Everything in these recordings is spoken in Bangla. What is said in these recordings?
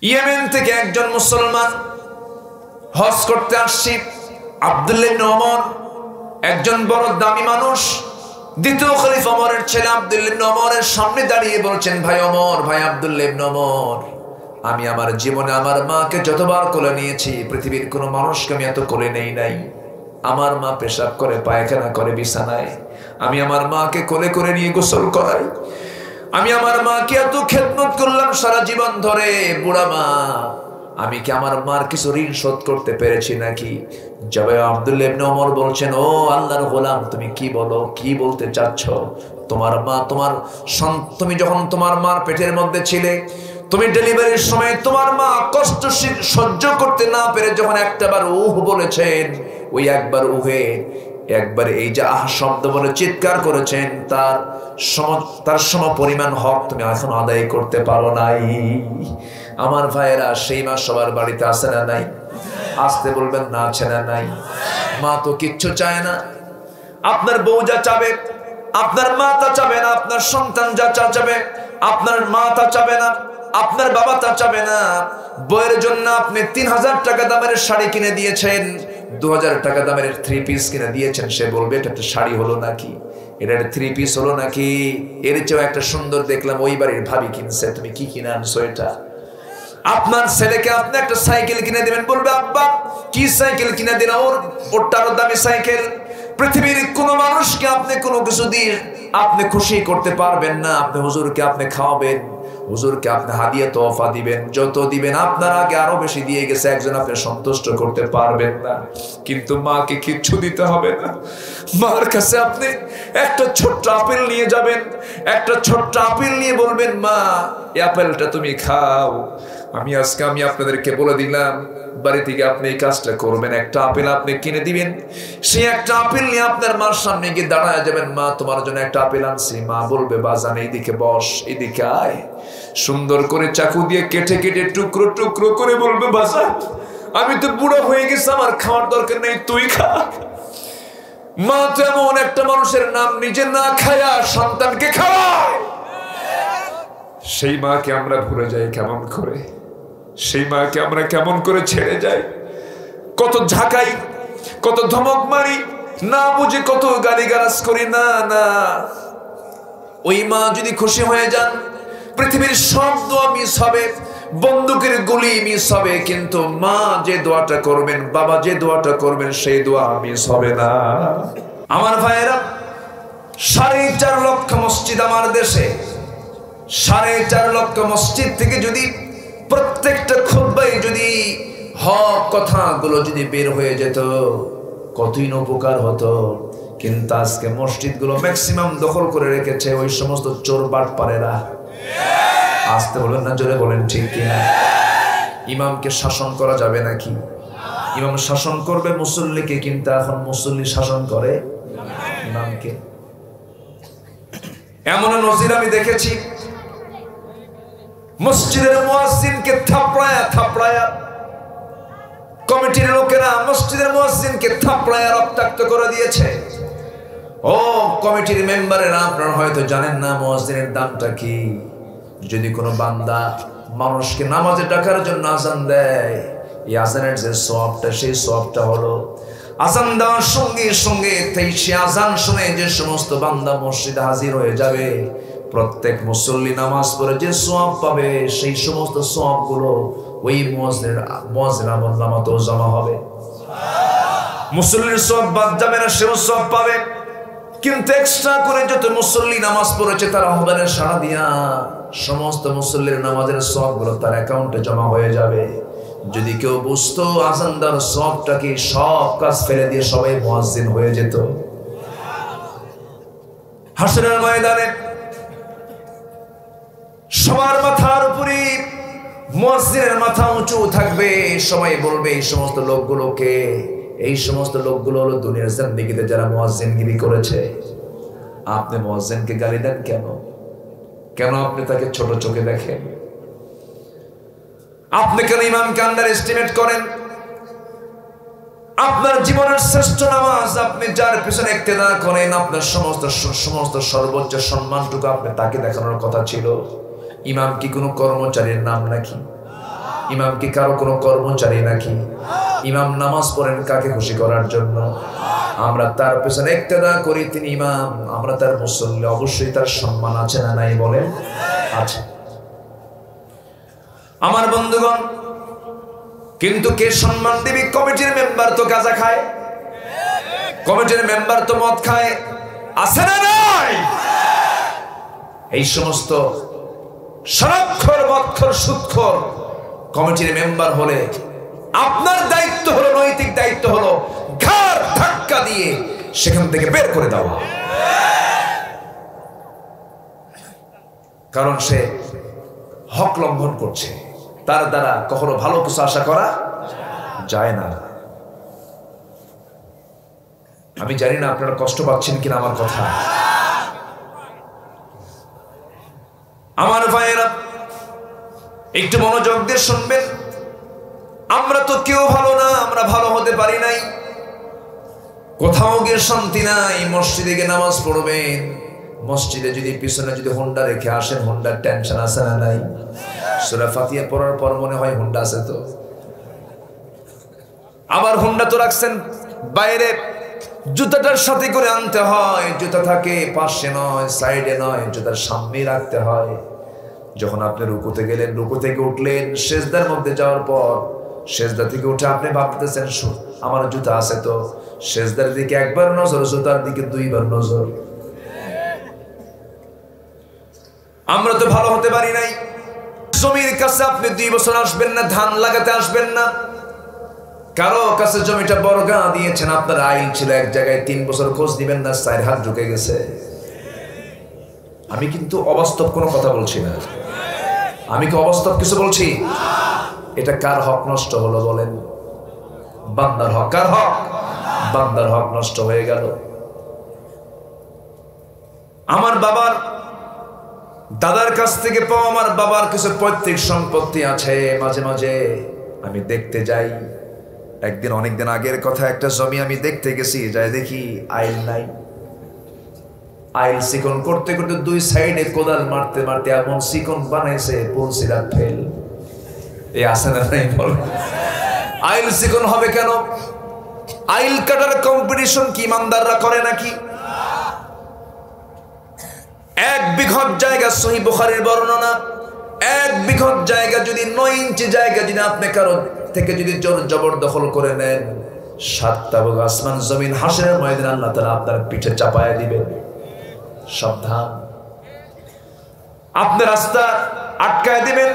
ইয়েমেন থেকে একজন মুসলমান হজ করতে আসছে, আব্দুল্লাহ ইবনে ওমর, একজন বড় দামি মানুষ, দ্বিতীয় খলিফা ওমরের ছেলে আব্দুল্লাহ ইবনে ওমরের সামনে দাঁড়িয়ে বলছেন, ভাই ওমর, ভাই আব্দুল্লাহ ইবনে ওমর, আমি আমার জীবনে আমার মাকে যতবার কোলে নিয়েছি, পৃথিবীর কোনো মানুষকে আমি এত কোলে নেই নাই। আমার মা পেশাব করে, পায়খানা করে বিছানায়, আমি আমার মাকে কোলে করে নিয়ে গোসল করাই। আমি আমার মাকে এত খেদমত করলাম সারা জীবন ধরে, বুড়া মা, আমি কি আমার মার কিছু ঋণ শোধ করতে পেরেছি নাকি? জবাবে আব্দুল্লাহ ইবনে ওমর বলছেন, ও আল্লাহর গোলাম, তুমি কি বলো, কি বলতে চাচ্ছ? তোমার মা, তুমি যখন তোমার মার পেটের মধ্যে ছিলে, তুমি ডেলিভারির সময় তোমার মা কষ্ট সহ্য করতে না পেরে যখন একটাবার উহ বলেছেন, ওই একবার উহে একবার এই যে আহ শব্দ বলে চিৎকার করেছেন, তার সম পরিমাণ হক তুমি এখন আদায় করতে পারো নাই। আমার ভাইয়েরা, সেই মা সবার বাড়িতে আছে না নাই? আসতে বলবেন না, আছে না নাই? মা তো কিচ্ছু চায় না। আপনার বউ যা চাবে আপনার মা তা চাবে না, আপনার সন্তান যা চাবে আপনার মা তা চাবে না, আপনার বাবা তা চাবে না। বইয়ের জন্য আপনি 3000 টাকা দামের শাড়ি কিনে দিয়েছেন, 2000 টাকা দামের 3 পিস কিনে দিয়েছেন, সে বলবে এটা একটা শাড়ি হলো নাকি, এটা একটা 3 পিস হলো নাকি, এর চেয়েও একটা সুন্দর দেখলাম ওই বাড়ির ভাবি কিনছে, তুমি কি কিনে আনছো এটা। আপনার ছেলেকে আপনি একটা সাইকেল কিনে দিবেন, বলবে আব্বা কি সাইকেল কিনে দিন, ওরটারও দামি সাইকেল। পৃথিবীর কোন মানুষকে আপনি কোনো কিছু দিয়ে আপনি খুশি করতে পারবেন না। আপনি হুজুরকে আপনি খাওয়াবেন, হুজুরকে আপনি হাদিয়া তোহফা দিবেন, যত দিবেন আপনার আগে আরো বেশি দিয়ে গেছে একজন, আপনি সন্তুষ্ট করতে পারবেন না। কিন্তু মাকে কিচ্ছু দিতে হবে না। মার কাছে আপনি একটা ছোট্ট আপেল নিয়ে যাবেন, একটা ছোট্ট আপেল নিয়ে বলবেন, মা এই আপেলটা তুমি খাও। আমি আপনাদেরকে বলে দিলাম, বাড়ি থেকে আপনি এই কাজটা করবেন, একটা আপেল আপনি কিনে দিবেন, সেই একটা আপেল নিয়ে আপনার মার সামনে গিয়ে দাঁড়ায় যাবেন, মা তোমার জন্য একটা আপেল আনছি। মা বলবে, বাজান এইদিকে বস, এইদিকে আয়। সুন্দর করে চাকু দিয়ে কেটে কেটে টুকরো টুকরো করে বলবে, বাজান আমি তো বুড়া হয়ে গেছি, আমার খাওয়ার দরকার নেই, তুই খা। মা তো এমন একটা মানুষের নাম নিজে না খায়া সন্তানকে খাওয়ায়। সেই মাকে আমরা ভুলে যাই কেমন করে, সেই মাকে আমরা কেমন করে ছেড়ে যাই, কত ঝাঁকাই, কত ধমক মারি, না বুঝে কত গালিগালাজ করি। না না, ওই মা যদি খুশি হয়ে যান, পৃথিবীর সব দোয়া মিস হবে, বন্দুকের গুলি মিস হবে, কিন্তু মা যে দোয়াটা করবেন, বাবা যে দোয়াটা করবেন, সেই দোয়া মিস হবে না। আমার ভাইয়েরা, 4.5 লক্ষ মসজিদ আমার দেশে, 4.5 লক্ষ মসজিদ থেকে যদি প্রত্যেকটা খুতবায় যদি হক কথাগুলো যদি বের হয়ে যেত, কতই না উপকার হতো। কিন্তু আজকে মসজিদগুলো ম্যাক্সিমাম দখল করে রেখেছে ওই সমস্ত চোর বাটপারেরা। আসতে বলেন না, জোরে বলেন ঠিক কিনা? ইমামকে শাসন করা যাবে নাকি? ইমাম শাসন করবে মুসল্লিকে, কিন্তু এখন মুসল্লি শাসন করে ইমামকে। এমন নজির আমি দেখেছি, মসজিদের মুয়াজ্জিনকে থাপড়ায়া কমিটির লোকেরা মসজিদের মুয়াজ্জিনকে থাপড়ায়া রক্তাক্ত করে দিয়েছে। ও কমিটির মেম্বারেরা, আপনারা হয়তো জানেন না মুয়াজ্জিনের দামটা কি। যদি কোনো বান্দা মানুষকে নামাজে ডাকার জন্য আযান দেয়, এই আযানের যে সওয়াবটা, সেই সওয়াবটা হলো আযান দেওয়ার সঙ্গে সঙ্গে সে আযান শুনে যে সমস্ত বান্দা মসজিদে হাজির হয়ে যাবে, প্রত্যেক মুসল্লি নামাজ পড়ে যে সওয়াব পাবে, সেই সমস্ত সওয়াবগুলো ওই মুয়াজ্জিনের আমলনামাতেও জমা হবে। মুসল্লির সওয়াব বাদ যাবে না, সেও সওয়াব পাবে। কিন্তু এক্সট্রা করে যত মুসল্লি নামাজ পড়েছে তার আহ্বানের সাড়া দিয়া সমস্ত মুসল্লির নামাজের সওয়াবগুলো তার অ্যাকাউন্টে জমা হয়ে যাবে। যদি কেউ বুঝতো আযান দেওয়ার সওয়াবটা কি, সব কাজ ফেলে দিয়ে সবাই মুয়াজ্জিন হয়ে যেত। হাসরের ময়দানে সবার মাথার উপরে মুয়াজ্জিনের মাথা উঁচু থাকবে। সবাই বলবে, এই সমস্ত লোকগুলোকে, এই সমস্ত লোকগুলো হলো দুনিয়ার জিন্দেগিতে যারা মুয়াজ্জিনগিরি করেছে। আপনি মুয়াজ্জিনকে গালি দেন কেন? কেন আপনি তাকে ছোট চোখে দেখেন? আপনি কেন ইমামকে আন্ডার এস্টিমেট করেন? আপনার জীবনের শ্রেষ্ঠ নামাজ আপনি যার পিছনে ইক্তেদা করেন, আপনার সমস্ত সর্বোচ্চ সম্মানটুকু আপনি তাকে দেখানোর কথা ছিল। ইমাম কি কোনো কর্মচারীর নাম নাকি? ইমাম কি কারো কোনো কর্মচারী নাকি? ইমাম নামাজ পড়েন কাকে খুশি করার জন্য? আমরা তার পেছনে ইক্তেদা করি, তিনি ইমাম, আমরা তার মুসল্লি, অবশ্যই তার সম্মান আছে না নাই বলেন? আছে। আমার বন্ধুগণ, কিন্তু কে সম্মান দিবি? কমিটির মেম্বার তো গাঁজা খায়, কমিটির মেম্বার তো মদ খায়, আছে না নাই? এই সমস্ত সারাক্ষর মদখোর সুদখোর কমিটির মেম্বার হলে আপনার দায়িত্ব হলো, নৈতিক দায়িত্ব হলো ঘাড় ধাক্কা দিয়ে সেখান থেকে বের করে দেওয়া, কারণ সে হক লঙ্ঘন করছে, তার দ্বারা কখনো ভালো কিছু আশা করা যায় না। আমি জানি না আপনারা কষ্ট পাচ্ছেন কিনা আমার কথা। আমার ভাইয়েরা একটু মনোযোগ দিয়ে শুনবেন। আমরা তো কেউ ভালো না, আমরা ভালো হতে পারি নাই, কোথাও গিয়ে শান্তি নাই। মসজিদে গিয়ে নামাজ পড়বেন, মসজিদে যদি পিছনে যদি হোন্ডা রেখে আসেন, হোন্ডার টেনশন আছে না নাই? সূরা ফাতিহা পড়ার পর মনে হয় হোন্ডা আছে তো, আবার হোন্ডা তো রাখছেন বাইরে, জুতাটার সাথে করে আনতে হয়, জুতা থাকে পাশে নয়, সাইডে নয়, জুতার সামনে রাখতে হয়। যখন আপনি রুকুতে গেলেন, রুকু থেকে উঠলেন, সেজদার মধ্যে যাওয়ার পর সেজদা থেকে উঠে আপনি ভাবতেছেন আমার জুতা আছে তো, সেজদার দিকে একবার নজর, জুতার দিকে দুইবার নজর। আমরা তো ভালো হতে পারি নাই। জমির কাছে আপনি 2 বছর আসবেন না, ধান লাগাতে আসবেন না। কারো কাছে জমিটা বর্গা দিয়েছেন, আপনার আইল ছিল এক জায়গায়, 3 বছর খোঁজ দিবেন না, 4 হাত ঢুকে গেছে। আমি কিন্তু অবাস্তব কোনো কথা বলছি না, আমি কি অবাস্তব কিছু বলছি? এটা কার হক নষ্ট হলো বলেন? বান্দার হক। কার হক? বান্দার হক নষ্ট হয়ে গেল। আমার বাবার দাদার কাছ থেকে পাওয়া আমার বাবার কিছু পৈতৃক সম্পত্তি আছে, মাঝে মাঝে আমি দেখতে যাই। একদিন, অনেকদিন আগের কথা, একটা জমি আমি দেখতে গেছি, যাই দেখি আইল নাই। আইল চিকন করতে করতে 2 সাইডে কোদাল মারতে মারতে এমন চিকন বানাইছে, বলছিলাম ফেল। এই আসে না নাই বল? আইল চিকন হবে কেন? আইল কাটার কম্পিটিশন কি ইমানদাররা করে নাকি? 1 বিঘত জায়গা, সহিহ বুখারীর বর্ণনা, 1 বিঘত জায়গা যদি 9 ইঞ্চি জায়গা যদি আপনি কারো থেকে যদি জোর জবরদখল করে নেন, 7টা ভাগ আসমান জমিন হাসরের ময়দানে আল্লাহ তাআলা আপনার পিঠে চাপায়া দিবেন। সাবধান। আপনি রাস্তা আটকায় দিবেন,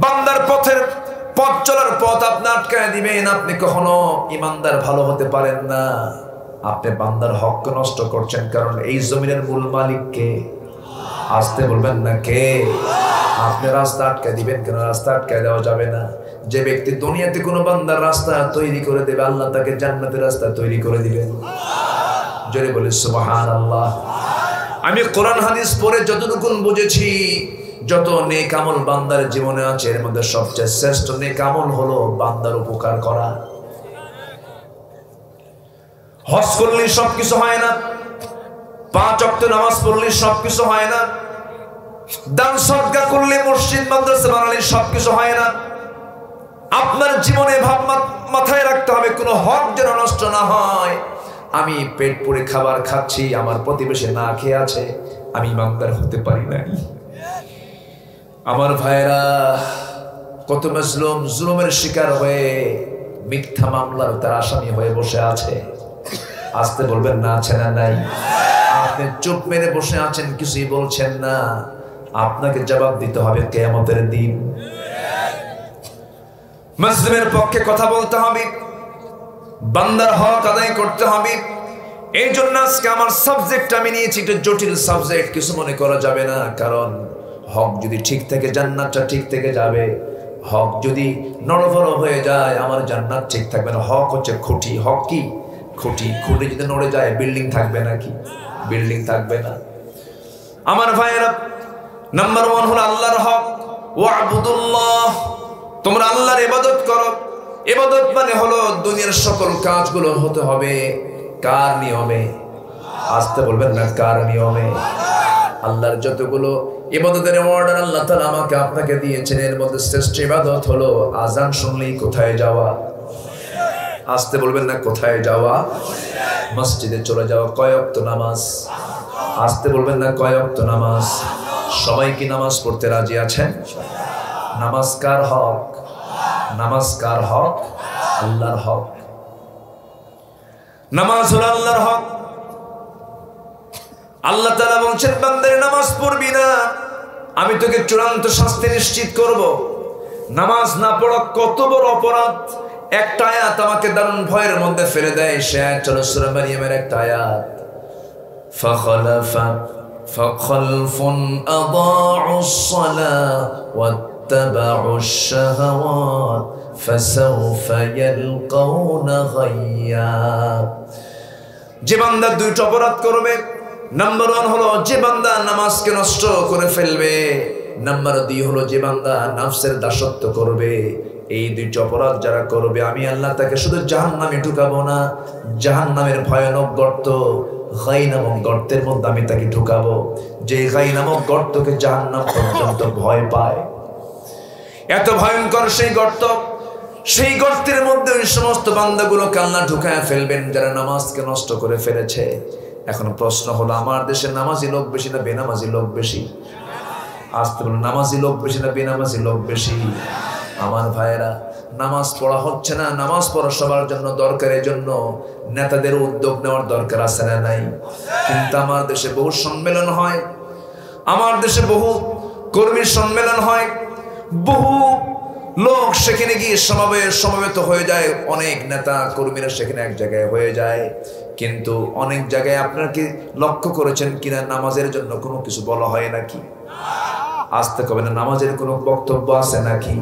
বান্দার পথের পথ চলার পথ আপনি আটকায় দিবেন। আপনি কখনো ইমানদার ভালো হতে পারেন না, আপনি বান্দার হক নষ্ট করছেন। কারণ এই জমিনের মূল মালিক কে? আসতে বলবেন না কে? আপনি রাস্তা আটকায় দিবেন কেন? রাস্তা আটকায় দেওয়া যাবে না। যে ব্যক্তি দুনিয়াতে কোনো বান্দার রাস্তা তৈরি করে দেবে, আল্লাহ তাকে জান্নাতের রাস্তা তৈরি করে দিবেন। জোরে বলে সুবহানাল্লাহ। আমি কোরআন হাদিস পড়ে যতটুকু বুঝেছি, যত নেক আমল বান্দার জীবনে আছে, এর মধ্যে সবচেয়ে শ্রেষ্ঠ নেক আমল হলো বান্দার উপকার করা। হজ করলে সবকিছু হয় না, 5 ওয়াক্ত নামাজ পড়লে সবকিছু হয় না, দান সদকা করলে, মসজিদ মাদ্রাসা বানালে সবকিছু হয় না। আপনার জীবনে ভাব মাথায় রাখতে হবে, কোনো হক যেন নষ্ট না হয়। আমি পেট পুরে খাবার খাচ্ছি, আমার প্রতিবেশী না খেয়ে আছে, আমি ইমানদার হতে পারি নাই। আমার ভাইরা, কত মাজলুম জুলুমের শিকার হয়ে মিথ্যা মামলার তার আসামি হয়ে বসে আছে। আসতে বলবেন না আছে না নাই? আপনি চুপ মেরে বসে আছেন, কিছুই বলছেন না, আপনাকে জবাব দিতে হবে কিয়ামতের দিন। মুসলিমের পক্ষে কথা বলতে হবে, বান্দার হক আদায় করতে হবে। এই জন্য আজকে আমার সাবজেক্ট আমি নিয়েছি একটু জটিল সাবজেক্ট, কিছু মনে করা যাবে না। কারণ হক যদি ঠিক থেকে জান্নাতটা ঠিক থেকে যাবে, হক যদি নড়বড় হয়ে যায় আমার জান্নাত ঠিক থাকবে না। হক হচ্ছে খুঁটি। হক কি? খুঁটি। খুঁটি যদি নড়ে যায় বিল্ডিং থাকবে নাকি? বিল্ডিং থাকবে না। আমার ভাইয়েরা, নাম্বার 1 হলো আল্লাহর হক। ওয়াবুদুল্লাহ, তোমরা আল্লাহর ইবাদত করো। ইবাদত মানে হলো দুনিয়ার সকল কাজগুলো হতে হবে কার নিয়মে? আসতে বলবেন না, কার নিয়মে? আল্লাহর যতগুলো ইবাদতের অর্ডার আল্লাহ তাআলা আমাকে আপনাকে দিয়েছেন, এর মধ্যে শ্রেষ্ঠ ইবাদত হলো আজান শুনলেই কোথায় যাওয়া? আসতে বলবেন না, কোথায় যাওয়া? মসজিদে চলে যাওয়া। কয় ওয়াক্ত নামাজ? আসতে বলবেন না, কয় ওয়াক্ত নামাজ? সবাই কি নামাজ পড়তে রাজি আছেন? নামাজ কার হক? নামাজ কার হক? আল্লাহর হক। নামাজ হলো আল্লাহর হক। আল্লাহ তাআলা বলছেন, বান্দারে নামাজ পড়বি না, আমি তোকে চূড়ান্ত শাস্তি নিশ্চিত করব। নামাজ না পড়া কত বড় অপরাধ! একটা আয়াত আমাকে দারুণ ভয়ের মধ্যে ফেলে দেয়। সে আয়াত হলো সূরা মারইয়ামের একটা আয়াত, ফাখলফুন আদাউস সালাহ ওয়াত্তাবাউশ শাহাওয়াত ফাসাউফা ইয়ালকাউনা গায়্যা। যে বান্দা দুইটা অপরাধ করবে, নাম্বার 1 হলো যে বান্দা নামাজকে নষ্ট করে ফেলবে, নাম্বার 2 হলো যে বান্দা নফসের দাসত্ব করবে। এই দুইটা অপরাধ যারা করবে, আমি আল্লাহ তাকে শুধু জাহান্নামে ঢুকাবো না, জাহান্নামের ভয়ানক গর্ত গাই নামক গর্তের মধ্যে আমি তাকে ঢুকাবো, যে গাই নামক গর্তকে জাহান্নাম পর্যন্ত ভয় পায়। এত ভয়ঙ্কর সেই গর্ত, সেই গর্তের মধ্যে ওই সমস্ত বান্দাগুলোকে আল্লাহ ঢুকায় ফেলবেন যারা নামাজকে নষ্ট করে ফেলেছে। এখন প্রশ্ন হলো, আমার দেশে নামাজি লোক বেশি না বেনামাজি লোক বেশি? আসতে বলুন, নামাজি লোক বেশি না বেনামাজি লোক বেশি? আমার ভাইয়েরা, নামাজ পড়া হচ্ছে না। নামাজ পড়া সবার জন্য দরকার, এই জন্য নেতাদের উদ্যোগ নেওয়ার দরকার আছে না নাই? কিন্তু আমার দেশে বহু সম্মেলন হয়, আমার দেশে বহু কর্মী সম্মেলন হয়, বহু লোক সেখানে গিয়ে সমবেত হয়ে যায়, অনেক নেতা কর্মীরা সেখানে এক জায়গায় হয়ে যায়। কিন্তু অনেক জায়গায় আপনারা কি লক্ষ্য করেছেন কিনা, নামাজের জন্য কোনো কিছু বলা হয় নাকি? আসতে কবে না, নামাজের কোনো বক্তব্য আছে নাকি?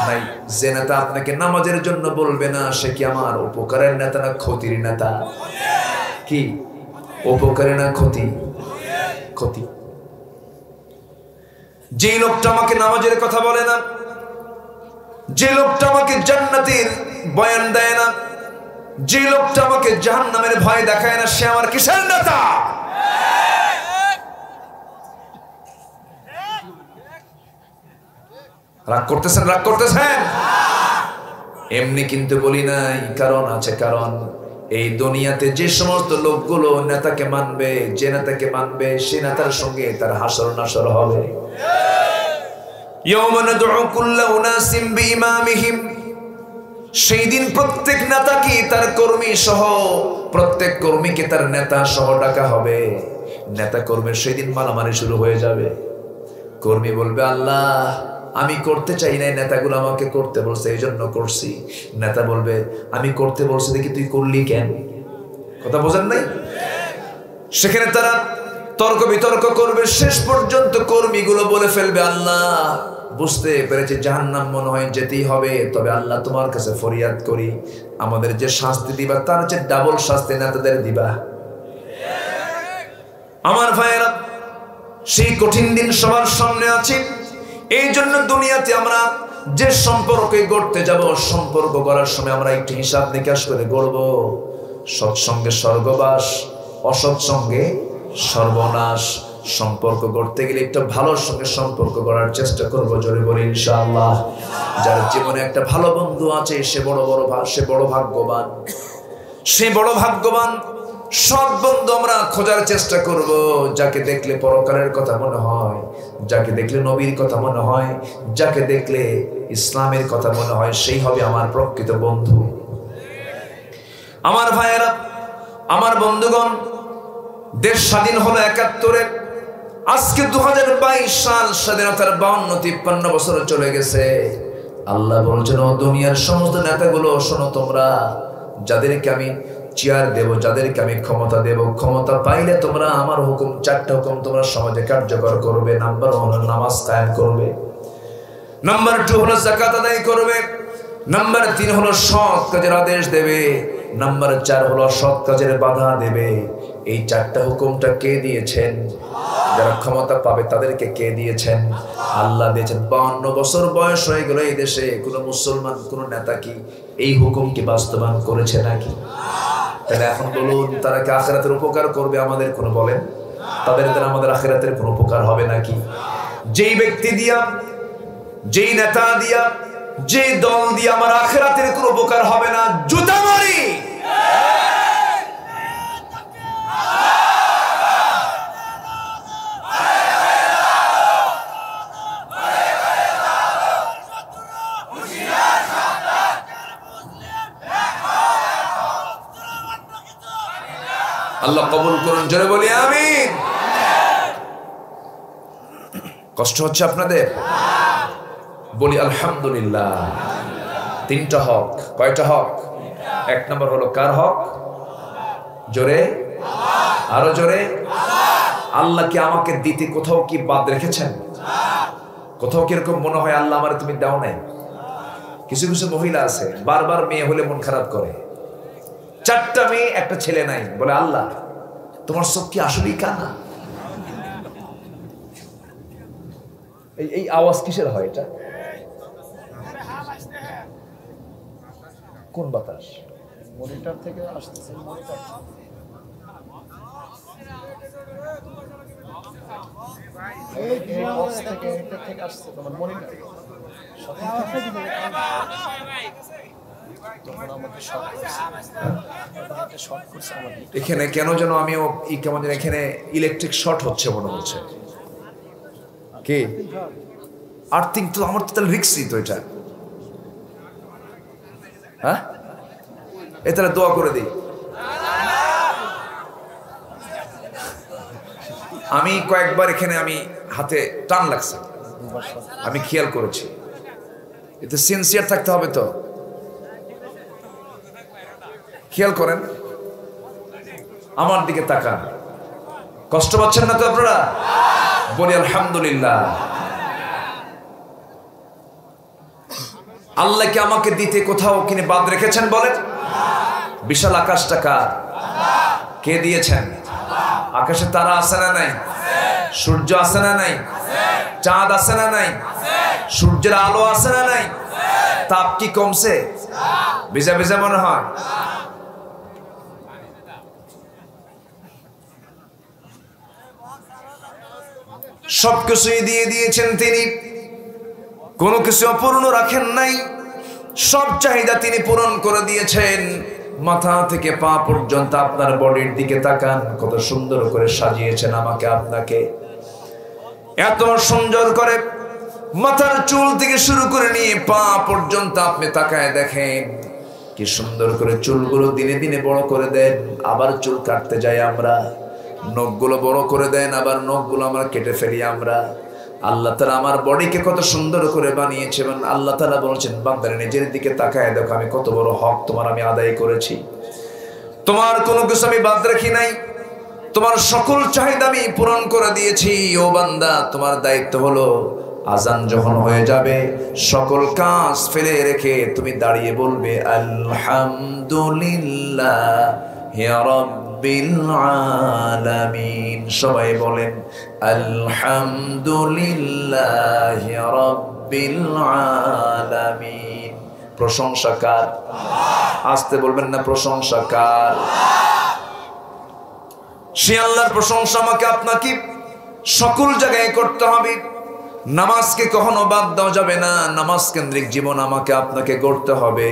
নাই। যে নেতা আপনাকে নামাজের জন্য বলবে না, সে কি আমার উপকারের নেতা না ক্ষতির নেতা? কি উপকারে না ক্ষতি? ক্ষতি। যে লোকটা আমাকে নামাজের কথা বলে না, যে লোকটা আমাকে জান্নাতের বয়ান দেয় না, যে লোকটা আমাকে জাহান্নামের ভয় দেখায় না, সে আমার কিসের নেতা? রাগ করতেছেন? রাগ করতেছেন? এমনি কিন্তু বলি নাই, কারণ আছে। কারণ এই দুনিয়াতে যে সমস্ত লোকগুলো নেতাকে মানবে, যে নেতাকে মানবে, সে নেতার সঙ্গে তার হাসর নাসর হবে। ইয়াওমা নাদউ কুল্লা উনাসিম বিইমামিহিম, সেই দিন প্রত্যেক নেতাকে তার কর্মী সহ, প্রত্যেক কর্মীকে তার নেতা সহ ডাকা হবে। নেতা কর্মীর সেই দিন মারামারি শুরু হয়ে যাবে। কর্মী বলবে, আল্লাহ আমি করতে চাই না, নেতাগুলো আমাকে করতে বলছে, এই জন্য করছি। নেতা বলবে, আমি করতে বলছি দেখি তুই করলি কেন? কথা বোঝেন নাই? সেখানে তারা তর্ক বিতর্ক করবে, শেষ পর্যন্ত কর্মীগুলো বলে ফেলবে, আল্লাহ বুঝতে পেরেছি জাহান্নাম মনে হয় যেতেই হবে, তবে আল্লাহ তোমার কাছে ফরিয়াদ করি, আমাদের যে শাস্তি দিবা তার চেয়ে ডাবল শাস্তি নেতাদের দিবা। আমার ভাইয়েরা, সেই কঠিন দিন সবার সামনে আছে। এই জন্য দুনিয়াতে আমরা যে সম্পর্কে গড়তে যাব, সম্পর্ক গড়ার সময় আমরা একটু হিসাব নিকাশ করে গড়ব। সৎসঙ্গে স্বর্গবাস, অসৎসঙ্গে সর্বনাশ। সম্পর্ক গড়তে গেলে একটা ভালোর সঙ্গে সম্পর্ক গড়ার চেষ্টা করবো, জোরে বলি ইনশাআল্লাহ। যার জীবনে একটা ভালো বন্ধু আছে, সে বড় ভাগ্যবান, সে বড় ভাগ্যবান। সৎ বন্ধু আমরা খোঁজার চেষ্টা করব, যাকে দেখলে পরকালের কথা মনে হয়, যাকে দেখলে নবীর কথা মনে হয়, যাকে দেখলে ইসলামের কথা মনে হয়, সেই হবে আমার প্রকৃত বন্ধু। আমার ভাইয়েরা, আমার বন্ধুগণ, দেশ স্বাধীন হলো ৭১-এ, আজকে ২০২২ সাল, স্বাধীনতার ৫২-৫৩ বছর চলে গেছে। আল্লাহ বলছেন, ও দুনিয়ার সমস্ত নেতাগুলো শোনো, তোমরা যাদেরকে আমি চেয়ার দেব, যাদেরকে আমি ক্ষমতা দেব, ক্ষমতা পাইলে তোমরা আমার হুকুম, ৪টা হুকুম তোমরা সমাজে কার্যকর করবে। নাম্বার 1 হলো নামাজ কায়েম করবে, নাম্বার 2 হলো যাকাত আদায় করবে, নাম্বার 3 হলো সৎ কাজের আদেশ দেবে, নাম্বার 4 হলো অসৎ কাজের বাধা দেবে। এই 4টা হুকুমটা কে দিয়েছেন? যারা ক্ষমতা পাবে তাদেরকে কে দিয়েছেন? আল্লাহ দিয়েছেন। 52 বছর বয়স হয়ে গেল, এই দেশে কোনো মুসলমান, কোনো নেতা কি এই হুকুম কি বাস্তবায়ন করেছে নাকি? তাহলে এখন বলুন, তারা কি আখিরাতের উপকার করবে আমাদের? কোনো বলেন, তাদের দ্বারা আমাদের আখিরাতের কোনো উপকার হবে নাকি? যেই ব্যক্তি দিয়া, যেই নেতা দিয়া, যে দল দিয়া আমার আখিরাতের কোনো উপকার হবে না, জুতা মারি। আল্লাহ কবুল করুন, জোরে বলি আমিন। কষ্ট হচ্ছে আপনাদের? বলি আলহামদুলিল্লাহ। তিনটা হক। কয়টা হক? এক নম্বর হলো কার হক? জোরে, আরো জোরে। আল্লাহ কি আমাকে দিতে কোথাও কি বাদ রেখেছেন? কোথাও কিরকম মনে হয় আল্লাহ আমার তুমি দাও নাই? কিছু কিছু মহিলা আছে বারবার মেয়ে হলে মন খারাপ করে। 4টা মেয়ে, একটা ছেলে নাই, বলে আল্লাহ তোমার চোখ কি আসলেই কানা? এই আওয়াজ কিসের হয়? এটা কোন বাতাস? মনিটর থেকে আসতেছে। মনিটর এই বক্স থেকে, এটার থেকে আসছে তোমার মনিটর। এখানে কেন যেন আমিও কেমন যেন এখানে ইলেকট্রিক শর্ট হচ্ছে মনে হচ্ছে। কি আর্থিং? তো আমার তো তাহলে রিক্সই তো এটা। হ্যাঁ, এ তাহলে দোয়া করে দিই। আমি কয়েকবার এখানে আমি হাতে টান লাগছে, আমি খেয়াল করেছি। এতে সিনসিয়ার থাকতে হবে তো, খেয়াল করেন। আমার দিকে তাকান। কষ্ট পাচ্ছেন না তো আপনারা? বলি আলহামদুলিল্লাহ। আল্লাহ কি আমাকে দিতে কোথাও কিনে বাদ রেখেছেন? বলেন। বিশাল আকাশটা কার? কে দিয়েছেন? আকাশে তারা আছে না নাই? সূর্য আছে না নাই? চাঁদ আছে না নাই? সূর্যের আলো আছে না নাই? তাপ কি কমছে? ভিজা ভিজা মনে হয়। সবকিছুই দিয়ে দিয়েছেন তিনি, কোনো কিছু অপূর্ণ রাখেন নাই। সব চাহিদা তিনি পূরণ করে দিয়েছেন। মাথা থেকে পা পর্যন্ত আপনার বডির দিকে তাকান, কত সুন্দর করে সাজিয়েছেন আমাকে আপনাকে। এত সুন্দর করে মাথার চুল থেকে শুরু করে নিয়ে পা পর্যন্ত আপনি তাকায় দেখেন কি সুন্দর করে চুলগুলো দিনে দিনে বড় করে দেন। আবার চুল কাটতে যাই আমরা, নখগুলো বড় করে দেন, আবার নখগুলো আমরা কেটে ফেলি আমরা। আল্লাহ তাআলা আমার বডিকে কত সুন্দর করে বানিয়েছে। এবং আল্লাহ তাআলা বলেছেন, বান্দারে নিজের দিকে তাকায় দেখো আমি কত বড় হক তোমার আমি আদায় করেছি। তোমার কোনো কিছু আমি বাদ রাখি নাই, তোমার সকল চাহিদা আমি পূরণ করে দিয়েছি। ও বান্দা, তোমার দায়িত্ব হলো আজান যখন হয়ে যাবে সকল কাজ ফেলে রেখে তুমি দাঁড়িয়ে বলবে আলহামদুলিল্লাহ ইয়া রাব্বিল আলামিন। সবাই বলেন আলহামদুলিল্লাহ ইয়া রাব্বিল আলামিন। প্রশংসা কার? আসতে বলবেন না, প্রশংসা কার? সে আল্লাহর প্রশংসা আমাকে আপনাকে সকল জায়গায় করতে হবে। নামাজকে কখনো বাদ দেওয়া যাবে না। নামাজ কেন্দ্রিক জীবন আমাকে আপনাকে গড়তে হবে।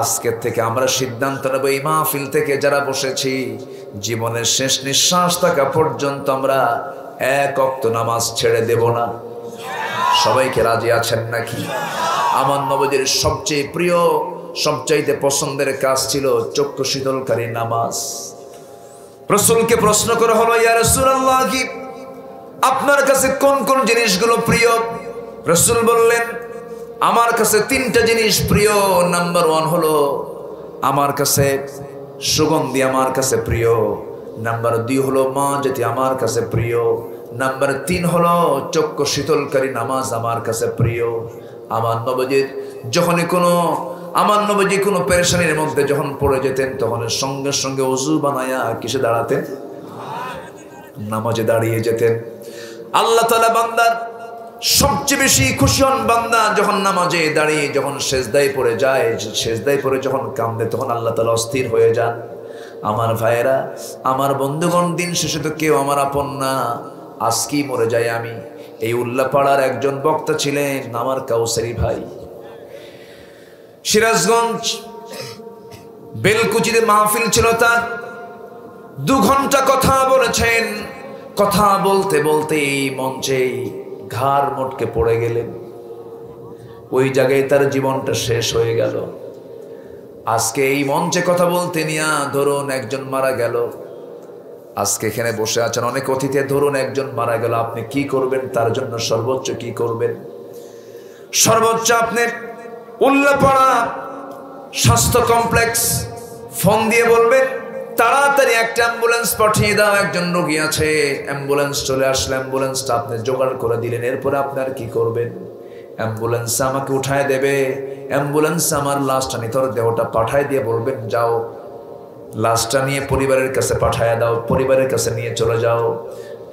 আজকের থেকে আমরা সিদ্ধান্ত নেব, এই মাহফিল থেকে যারা বসেছি জীবনের শেষ নিঃশ্বাস থাকা পর্যন্ত আমরা এক ওয়াক্ত নামাজ ছেড়ে দেব না। সবাইকে রাজি আছেন নাকি? আমার নবীর সবচেয়ে প্রিয়, সবচাইতে পছন্দের কাজ ছিল চক্ষু শীতলকারী নামাজ। রাসূলকে প্রশ্ন করা হলো, ইয়া রাসূলুল্লাহ, আপনার কাছে কোন কোন জিনিসগুলো প্রিয়? রাসূল বললেন, আমার কাছে 3টা জিনিস প্রিয়। নাম্বার 1 হলো আমার কাছে সুগন্ধি আমার কাছে প্রিয়। নাম্বার 2 হলো মা যেটি আমার কাছে প্রিয়। নাম্বার 3 হলো চক্ষু শীতলকারী নামাজ আমার কাছে প্রিয়। আমার নবীজি কোনো পেরেশানির মধ্যে যখন পড়ে যেতেন তখন সঙ্গে সঙ্গে ওযু বানায়া কিসে দাঁড়াতেন? নামাজে দাঁড়িয়ে যেতেন। আল্লাহ তাআলা বান্দার সবচেয়ে বেশি খুশি হন বান্দা যখন নামাজে দাঁড়িয়ে যখন সেজদায় পড়ে যায়, সেজদায় পড়ে যখন কাঁদে তখন আল্লাহ তাআলা অস্থির হয়ে যান। আমার ভাইয়েরা, আমার বন্ধুগণ, দিন শেষে তো কেউ আমার আপন না। আজকেই মরে যাই আমি, এই উল্লাপাড়ার একজন বক্তা ছিলেন আমার কাউসারি ভাই। সিরাজগঞ্জ বেলকুচিতে মাহফিল ছিল তার, 2 ঘন্টা কথা বলেছেন। কথা বলতে বলতে এই মঞ্চে ঘাড় মটকে পড়ে গেলেন। ওই জায়গায় তার জীবনটা শেষ হয়ে গেল। আজকে এই মঞ্চে কথা বলতে নিয়ে ধরুন একজন মারা গেল, আজকে এখানে বসে আছেন অনেক অতিথি, ধরুন একজন মারা গেল, আপনি কি করবেন তার জন্য? সর্বোচ্চ কি করবেন? সর্বোচ্চ আপনি উল্লাপাড়া স্বাস্থ্য কমপ্লেক্স ফোন দিয়ে বলবেন তাড়াতাড়ি একটা অ্যাম্বুলেন্স পাঠিয়ে দাও, একজন রোগী আছে। অ্যাম্বুলেন্স চলে আসলে অ্যাম্বুলেন্সটা আপনি জোগাড় করে দিলেন। এরপরে আপনার কি করবেন? অ্যাম্বুলেন্স আমাকে উঠায় দেবে, অ্যাম্বুলেন্স আমার লাশটা নিতর দেহটা পাঠায় দিয়ে বলবেন যাও লাশটা নিয়ে পরিবারের কাছে পাঠায় দাও, পরিবারের কাছে নিয়ে চলে যাও।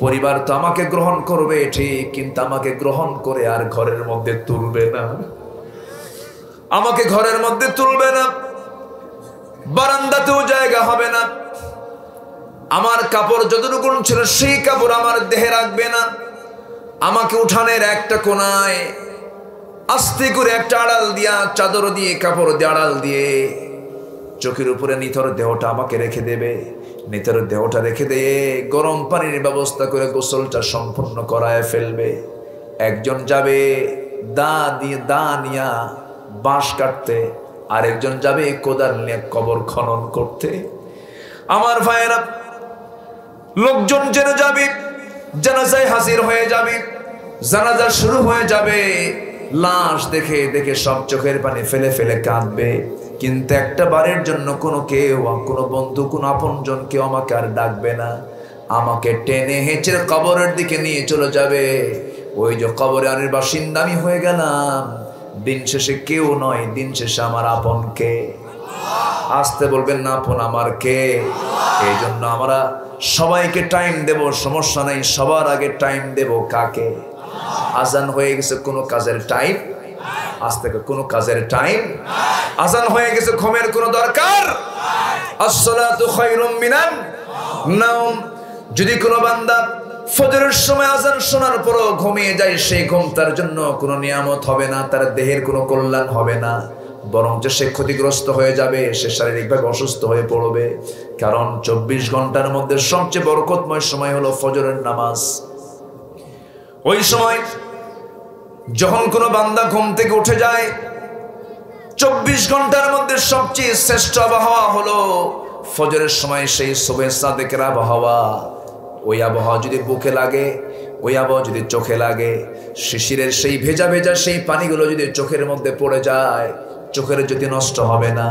পরিবার তো আমাকে গ্রহণ করবে ঠিক, কিন্তু আমাকে গ্রহণ করে আর ঘরের মধ্যে তুলবে না, আমাকে ঘরের মধ্যে তুলবে না, বারান্দাতেও জায়গা হবে না, আমার কাপড় যতটুকু ছিল সেই কাপড় আমার দেহে রাখবে না, আমাকে উঠানের একটা কোনায় আস্তে করে একটা আড়াল দিয়া চাদর দিয়ে কাপড় দিয়ে আড়াল দিয়ে চোখের উপরে নিথর দেহটা আমাকে রেখে দেবে। নিথর দেহটা রেখে দিয়ে গরম পানির ব্যবস্থা করে গোসলটা সম্পূর্ণ করায় ফেলবে। একজন যাবে দা নিয়া বাঁশ কাটতে, আরেকজন যাবে কোদাল নিয়ে কবর খনন করতে। আমার ভাইয়েরা, লোকজন জেনে যাবে, জানাজায় হাজির হয়ে যাবে, জানাজা শুরু হয়ে যাবে। লাশ দেখে দেখে সব চোখের পানি ফেলে ফেলে কাঁদবে, কিন্তু একটা বারের জন্য কোনো কেউ, কোনো বন্ধু, কোনো আপনজন কেউ আমাকে আর ডাকবে না। আমাকে টেনে হেঁচে কবরের দিকে নিয়ে চলে যাবে। ওই যে কবরে আনের বাসিন্দা আমি হয়ে গেলাম। দিন শেষে কেউ নয়, দিন শেষে আমার আপন কে? আসতে বলবেন না, আপন আমার কে? এই জন্য আমরা সবাইকে টাইম দেব, সমস্যা নেই। সবার আগে টাইম দেব কাকে? আজান হয়ে গেছে, কোনো কাজের টাইম? আজ থেকে কোনো কাজের টাইম? আজান হয়ে গেছে, ঘুমের কোনো দরকার? আসসালাতু খায়রুম মিনান নাওম। যদি কোনো বান্দা ফজরের সময় আজান শোনার পরও ঘুমিয়ে যায়, সেই ঘুম তার জন্য কোনো নিয়ামত হবে না, তার দেহের কোনো কল্যাণ হবে না, বরঞ্চ সে ক্ষতিগ্রস্ত হয়ে যাবে, সে শারীরিকভাবে অসুস্থ হয়ে পড়বে। কারণ 24 ঘন্টার মধ্যে সবচেয়ে বরকতময় সময় হলো ফজরের নামাজ। ওই সময় যখন কোনো বান্দা ঘুম থেকে উঠে যায়, 24 ঘন্টার মধ্যে সবচেয়ে শ্রেষ্ঠ আবহাওয়া হলো ফজরের সময়, সেই সুবহে সাদেকের আবহাওয়া। ওই আবহাওয়া যদি বুকে লাগে, ওই আবহাওয়া যদি চোখে লাগে, শিশিরের সেই ভেজা ভেজা সেই পানিগুলো যদি চোখের মধ্যে পড়ে যায়, চোখের যদি নষ্ট হবে না।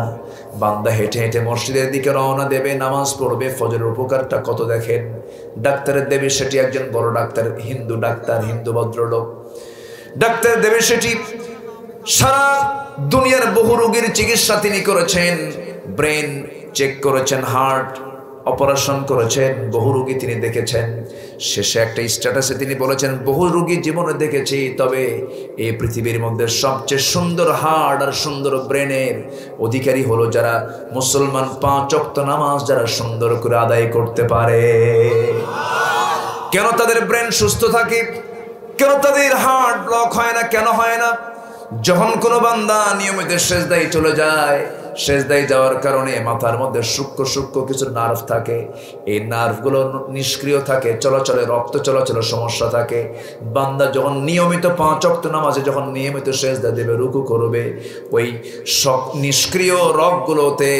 বান্দা হেঁটে হেঁটে মসজিদের দিকে রওনা দেবে, নামাজ পড়বে। ফজরের উপকারটা কত দেখেন। ডাক্তারের দেবী সেটি একজন বড় ডাক্তার, হিন্দু ডাক্তার, হিন্দু ভদ্রলোক। ডাক্তার দেবী সেটি সারা দুনিয়ার বহু রোগীর চিকিৎসা তিনি করেছেন। ব্রেন চেক করেছেন, হার্ট অপারেশন করেছেন, বহু রোগী তিনি দেখেছেন। শেষে একটা স্ট্যাটাসে তিনি বলেছেন, বহু রোগী জীবনে দেখেছি, তবে এই পৃথিবীর মধ্যে সবচেয়ে সুন্দর হার্ট আর সুন্দর ব্রেনের অধিকারী হলো যারা মুসলমান 5 ওয়াক্ত নামাজ যারা সুন্দর করে আদায় করতে পারে। কেন তাদের ব্রেন সুস্থ থাকে? কেন তাদের হার্ট ব্লক হয় না? কেন হয় না? যখন কোনো বান্দা নিয়মিত সেজদায় চলে যায়, সেজদায় যাওয়ার কারণে মাথার মধ্যে সূক্ষ্ম সূক্ষ্ম কিছু নার্ভ থাকে, এই নার্ভগুলো নিষ্ক্রিয় থাকে, চলাচলে রক্ত চলাচলে সমস্যা থাকে। বান্দা যখন নিয়মিত 5 ওয়াক্ত নামাজে যখন নিয়মিত সেজদা দেবে, রুকু করবে, ওই নিষ্ক্রিয় রগগুলোতে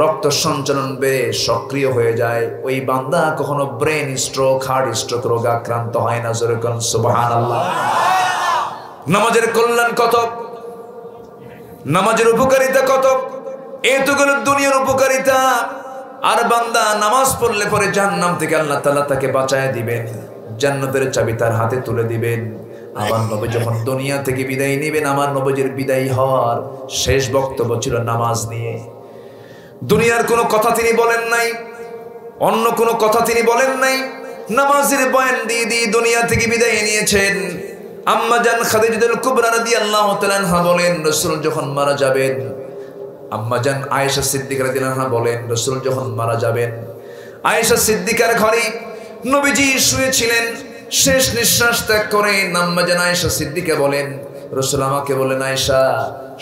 রক্ত সঞ্চালন বেড়ে সক্রিয় হয়ে যায়। ওই বান্দা কখনো ব্রেন স্ট্রোক, হার্ট স্ট্রোক রোগে আক্রান্ত হয় না। জোরে বলুন সুবহানাল্লাহ। নামাজের কল্যাণ কত, নামাজের উপকারিতা কত, এতগুলো দুনিয়ার উপকারিতা। আর বান্দা নামাজ পড়লে পরে জাহান্নাম থেকে আল্লাহ তাআলা তাকে বাঁচায় দিবেন, জান্নাতের চাবি তার হাতে তুলে দিবেন। আমার নবী যখন দুনিয়া থেকে বিদায় নেবেন, আমার নবীর বিদায় হওয়ার শেষ বক্তব্য ছিল নামাজ নিয়ে। দুনিয়ার কোনো কথা তিনি বলেন নাই, অন্য কোনো কথা তিনি বলেন নাই, নামাজের বয়ান দিয়ে দিয়ে দুনিয়া থেকে বিদায় নিয়েছেন। আম্মা জান খাদিজাতুল কুবরা রাদিয়াল্লাহু তাআলা আনহা বলেন, রাসূল যখন মারা যাবেন, আম্মা জান আয়েশা সিদ্দিকা রাদিয়াল্লাহু আনহা বলেন, রাসূল যখন মারা যাবেন, আয়েশা সিদ্দিকার ঘরে নবীজি শুয়েছিলেন, শেষ নিঃশ্বাস ত্যাগ করে আম্মা জান আয়েশা সিদ্দিকা বলেন, রাসূল আমাকে বলেন, আয়েশা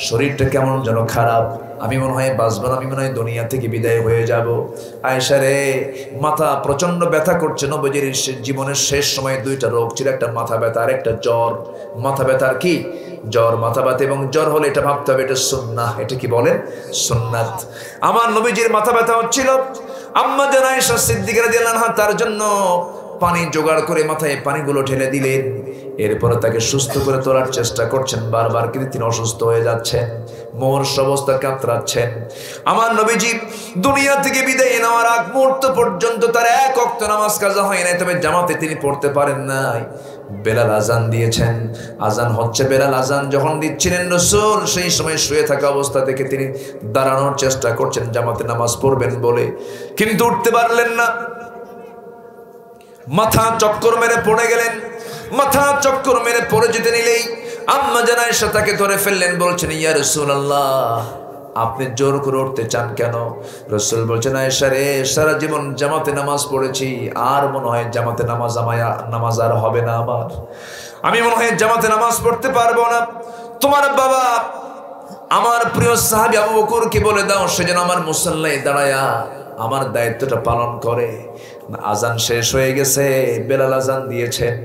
শরীরটা কেমন যেন খারাপ, আমি মনে হয় বাঁচব না, আমি মনে হয় দুনিয়া থেকে বিদায় হয়ে যাব। আয়েশা রে, মাথা প্রচন্ড ব্যথা করছে। নবীজির জীবনের শেষ সময়ে দুইটা রোগ ছিল, একটা মাথা ব্যথা আর একটা জ্বর। মাথা ব্যথার কি জ্বর, মাথা ব্যথা এবং জ্বর হলে এটা ভাবতে হবে এটা সুন্নাহ। এটা কি বলেন? সুন্নাত। আমার নবীজির মাথা ব্যথা হচ্ছিল। আম্মা জান আয়েশা সিদ্দিকা রাদিয়াল্লাহু আনহা তার জন্য পানি জোগাড় করে মাথায় পানিগুলো ঢেলে দিলেন। এরপরে তাকে সুস্থ করে তোলার চেষ্টা করছেন, বারবার কিন্তু তিনি অসুস্থ হয়ে যাচ্ছেন, মুমূর্ষু অবস্থা কাতরাচ্ছেন। আমার নবীজি দুনিয়া থেকে বিদায় নেওয়ার আগ মুহূর্ত পর্যন্ত তার এক ওয়াক্ত নামাজ কাজা হয় নাই, তবে জামাতে তিনি পড়তে পারেন নাই। বেলাল আজান দিয়েছেন, আজান হচ্ছে, বেলাল আজান যখন দিচ্ছিলেন রাসূল সেই সময় শুয়ে থাকা অবস্থা থেকে তিনি দাঁড়ানোর চেষ্টা করছেন জামাতে নামাজ পড়বেন বলে, কিন্তু উঠতে পারলেন না। মাথা চক্কর মেরে পড়ে গেলেন। মাথা চক্কর মেরে পড়ে যেতে নিলেই আম্মা জান আয়েশা তাকে ধরে ফেললেন, বলছেন, ইয়া রাসূলুল্লাহ আপনি জোর করে উঠতে চান কেন? রাসূল বলছেন, আয়েশা রে, সারা জীবন জামাতে নামাজ পড়েছি, আর মনে হয় জামাতে নামাজ আর হবে না আমার, আমি মনে হয় জামাতে নামাজ পড়তে পারবো না। তোমার বাবা আমার প্রিয় সাহাবী আবু বকরকে বলে দাও সে যেন আমার মুসল্লায় দাঁড়ায়া আমার দায়িত্বটা পালন করে। আজান শেষ হয়ে গেছে, বেলাল আজান দিয়েছেন।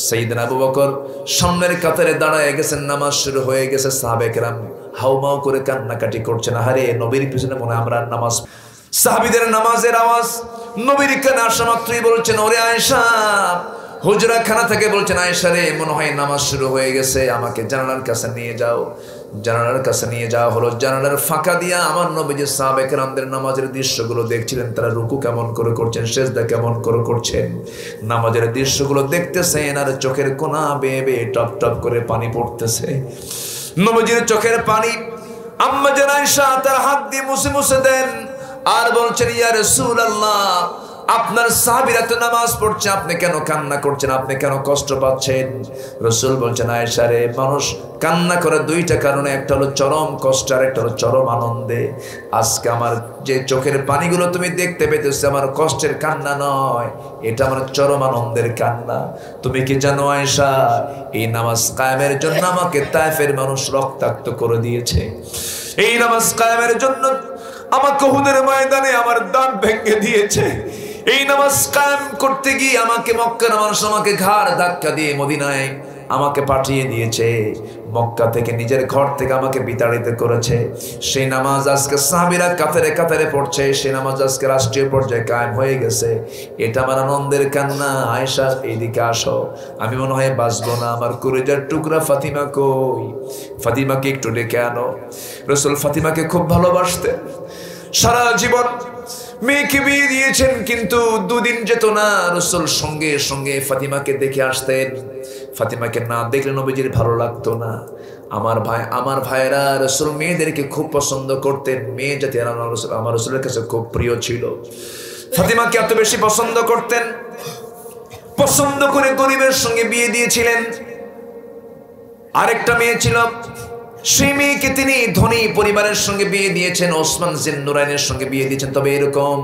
সাইয়েদনা আবু বকর সামনের কাতারে দাঁড়ায় গেছেন, নামাজ শুরু হয়ে গেছে। সাহাবায়ে কেরাম হাউমাউ করে কান্নাকাটি করছেন, আরে নবীর পিছনে মনে আমরা নামাজ। সাহাবীদের নামাজের আওয়াজ নবীর কানে আসা মাত্রই বলছেন, ওরে আয়েশা, হুজরা খানা থেকে বলছেন, আয়েশা রে, মনে হয় নামাজ শুরু হয়ে গেছে, আমাকে জানালার কাছে নিয়ে যাও। জানালার কাছে নিয়ে যাওয়া হলো। জানালার ফাঁকা দিয়া আমার নবীজি সাহাবায়ে কেরামদের নামাজের দৃশ্যগুলো দেখছিলেন, তারা রুকু কেমন করে করছেন, সিজদা কেমন করে করছেন, নামাজের দৃশ্যগুলো দেখতেছেন। আর চোখের কোনা বেয়ে বেয়ে টপ টপ করে পানি পড়তেছে। নবীজির চোখের পানি আম্মা জান আয়েশা তার হাত দিয়ে মুছে মুছে দেন আর বলছেন, ইয়া রাসূলুল্লাহ আপনার সাহাবীরা তো নামাজ পড়ছে, আপনি কেন কান্না করছেন, আপনি কেন কষ্ট পাচ্ছেন? রাসূল বলছেন, আয়েশা রে, মানুষ কান্না করে দুইটা কারণে, একটা হলো চরম কষ্ট আর একটা হলো চরম আনন্দে। আজকে আমার যে চোখের পানিগুলো তুমি দেখতে পেতেছো আমার কষ্টের কান্না নয়, এটা আমার চরম আনন্দের কান্না। তুমি কি জানো আয়েশা, এই নামাজ কায়েমের জন্য আমাকে তায়েফের মানুষ রক্তাক্ত করে দিয়েছে। এই নামাজ কায়েমের জন্য আমাকে উহুদের ময়দানে আমার দাঁত ভেঙে দিয়েছে। এই নামাজ কায়েম করতে গিয়ে আমাকে মক্কার মানুষ আমাকে ঘাড় ধাক্কা দিয়ে মদিনায় আমাকে পাঠিয়ে দিয়েছে। মক্কা থেকে নিজের ঘর থেকে আমাকে বিতাড়িত করেছে। সেই নামাজ আজকে সাহাবীরা কাতারে কাতারে পড়ছে, সেই নামাজ আজকে রাষ্ট্রীয় পর্যায়ে কায়েম হয়ে গেছে। এটা আমার আনন্দের কান্না। আয়েশা এইদিকে আসো, আমি মনে হয় বাঁচবো না, আমার কলিজার টুকরা ফাতিমা কই? ফাতিমাকে একটু ডেকে আনো। রাসূল ফাতিমাকে খুব ভালোবাসতেন। সারা জীবন মেয়েকে বিয়ে দিয়েছেন, কিন্তু দুদিন যেত না রাসূল সঙ্গে সঙ্গে ফাতিমাকে দেখে আসতেন। ফাতিমাকে না দেখলে নবীজির ভালো লাগতো না। আমার ভাইয়েরা রাসূল মেয়েদেরকে খুব পছন্দ করতেন, মেয়ে জাতি আমার রাসূলের কাছে খুব প্রিয় ছিল। ফাতিমাকে এত বেশি পছন্দ করতেন, পছন্দ করে গরিবের সঙ্গে বিয়ে দিয়েছিলেন। আরেকটা মেয়ে ছিল, সেই মেয়েকে তিনি ধনী পরিবারের সঙ্গে বিয়ে দিয়েছেন, ওসমান জিন্নুরাইনের সঙ্গে বিয়ে দিয়েছেন। তবে এরকম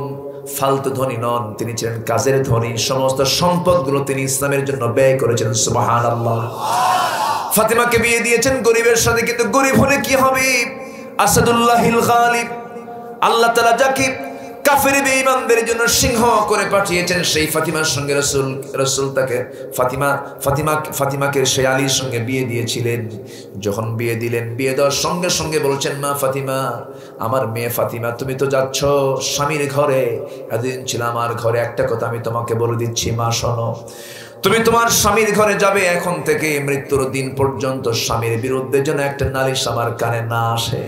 ফালতু ধনী নন, তিনি ছিলেন কাজের ধনী। সমস্ত সম্পদগুলো তিনি ইসলামের জন্য ব্যয় করেছেন। সুবহানাল্লাহ। ফাতিমাকে বিয়ে দিয়েছেন গরিবের সাথে, কিন্তু গরিব হলে কি হবে? আসাদুল্লাহিল গালিব, আল্লাহ তাআলা যাকে কাফের বেঈমানদের জন্য সিংহ করে পাঠিয়েছেন, সেই ফাতিমার সঙ্গে রাসূল তাকে ফাতিমাকে সেই আলীর সঙ্গে বিয়ে দিয়েছিলেন। যখন বিয়ে দিলেন, বিয়ে দেওয়ার সঙ্গে সঙ্গে বলছেন, মা ফাতিমা, আমার মেয়ে ফাতিমা, তুমি তো যাচ্ছ স্বামীর ঘরে, এতদিন ছিল আমার ঘরে। একটা কথা আমি তোমাকে বলে দিচ্ছি মা, শোনো, তুমি তোমার স্বামীর ঘরে যাবে, এখন থেকে মৃত্যুর দিন পর্যন্ত স্বামীর বিরুদ্ধে যেন একটা নালিশ আমার কানে না আসে।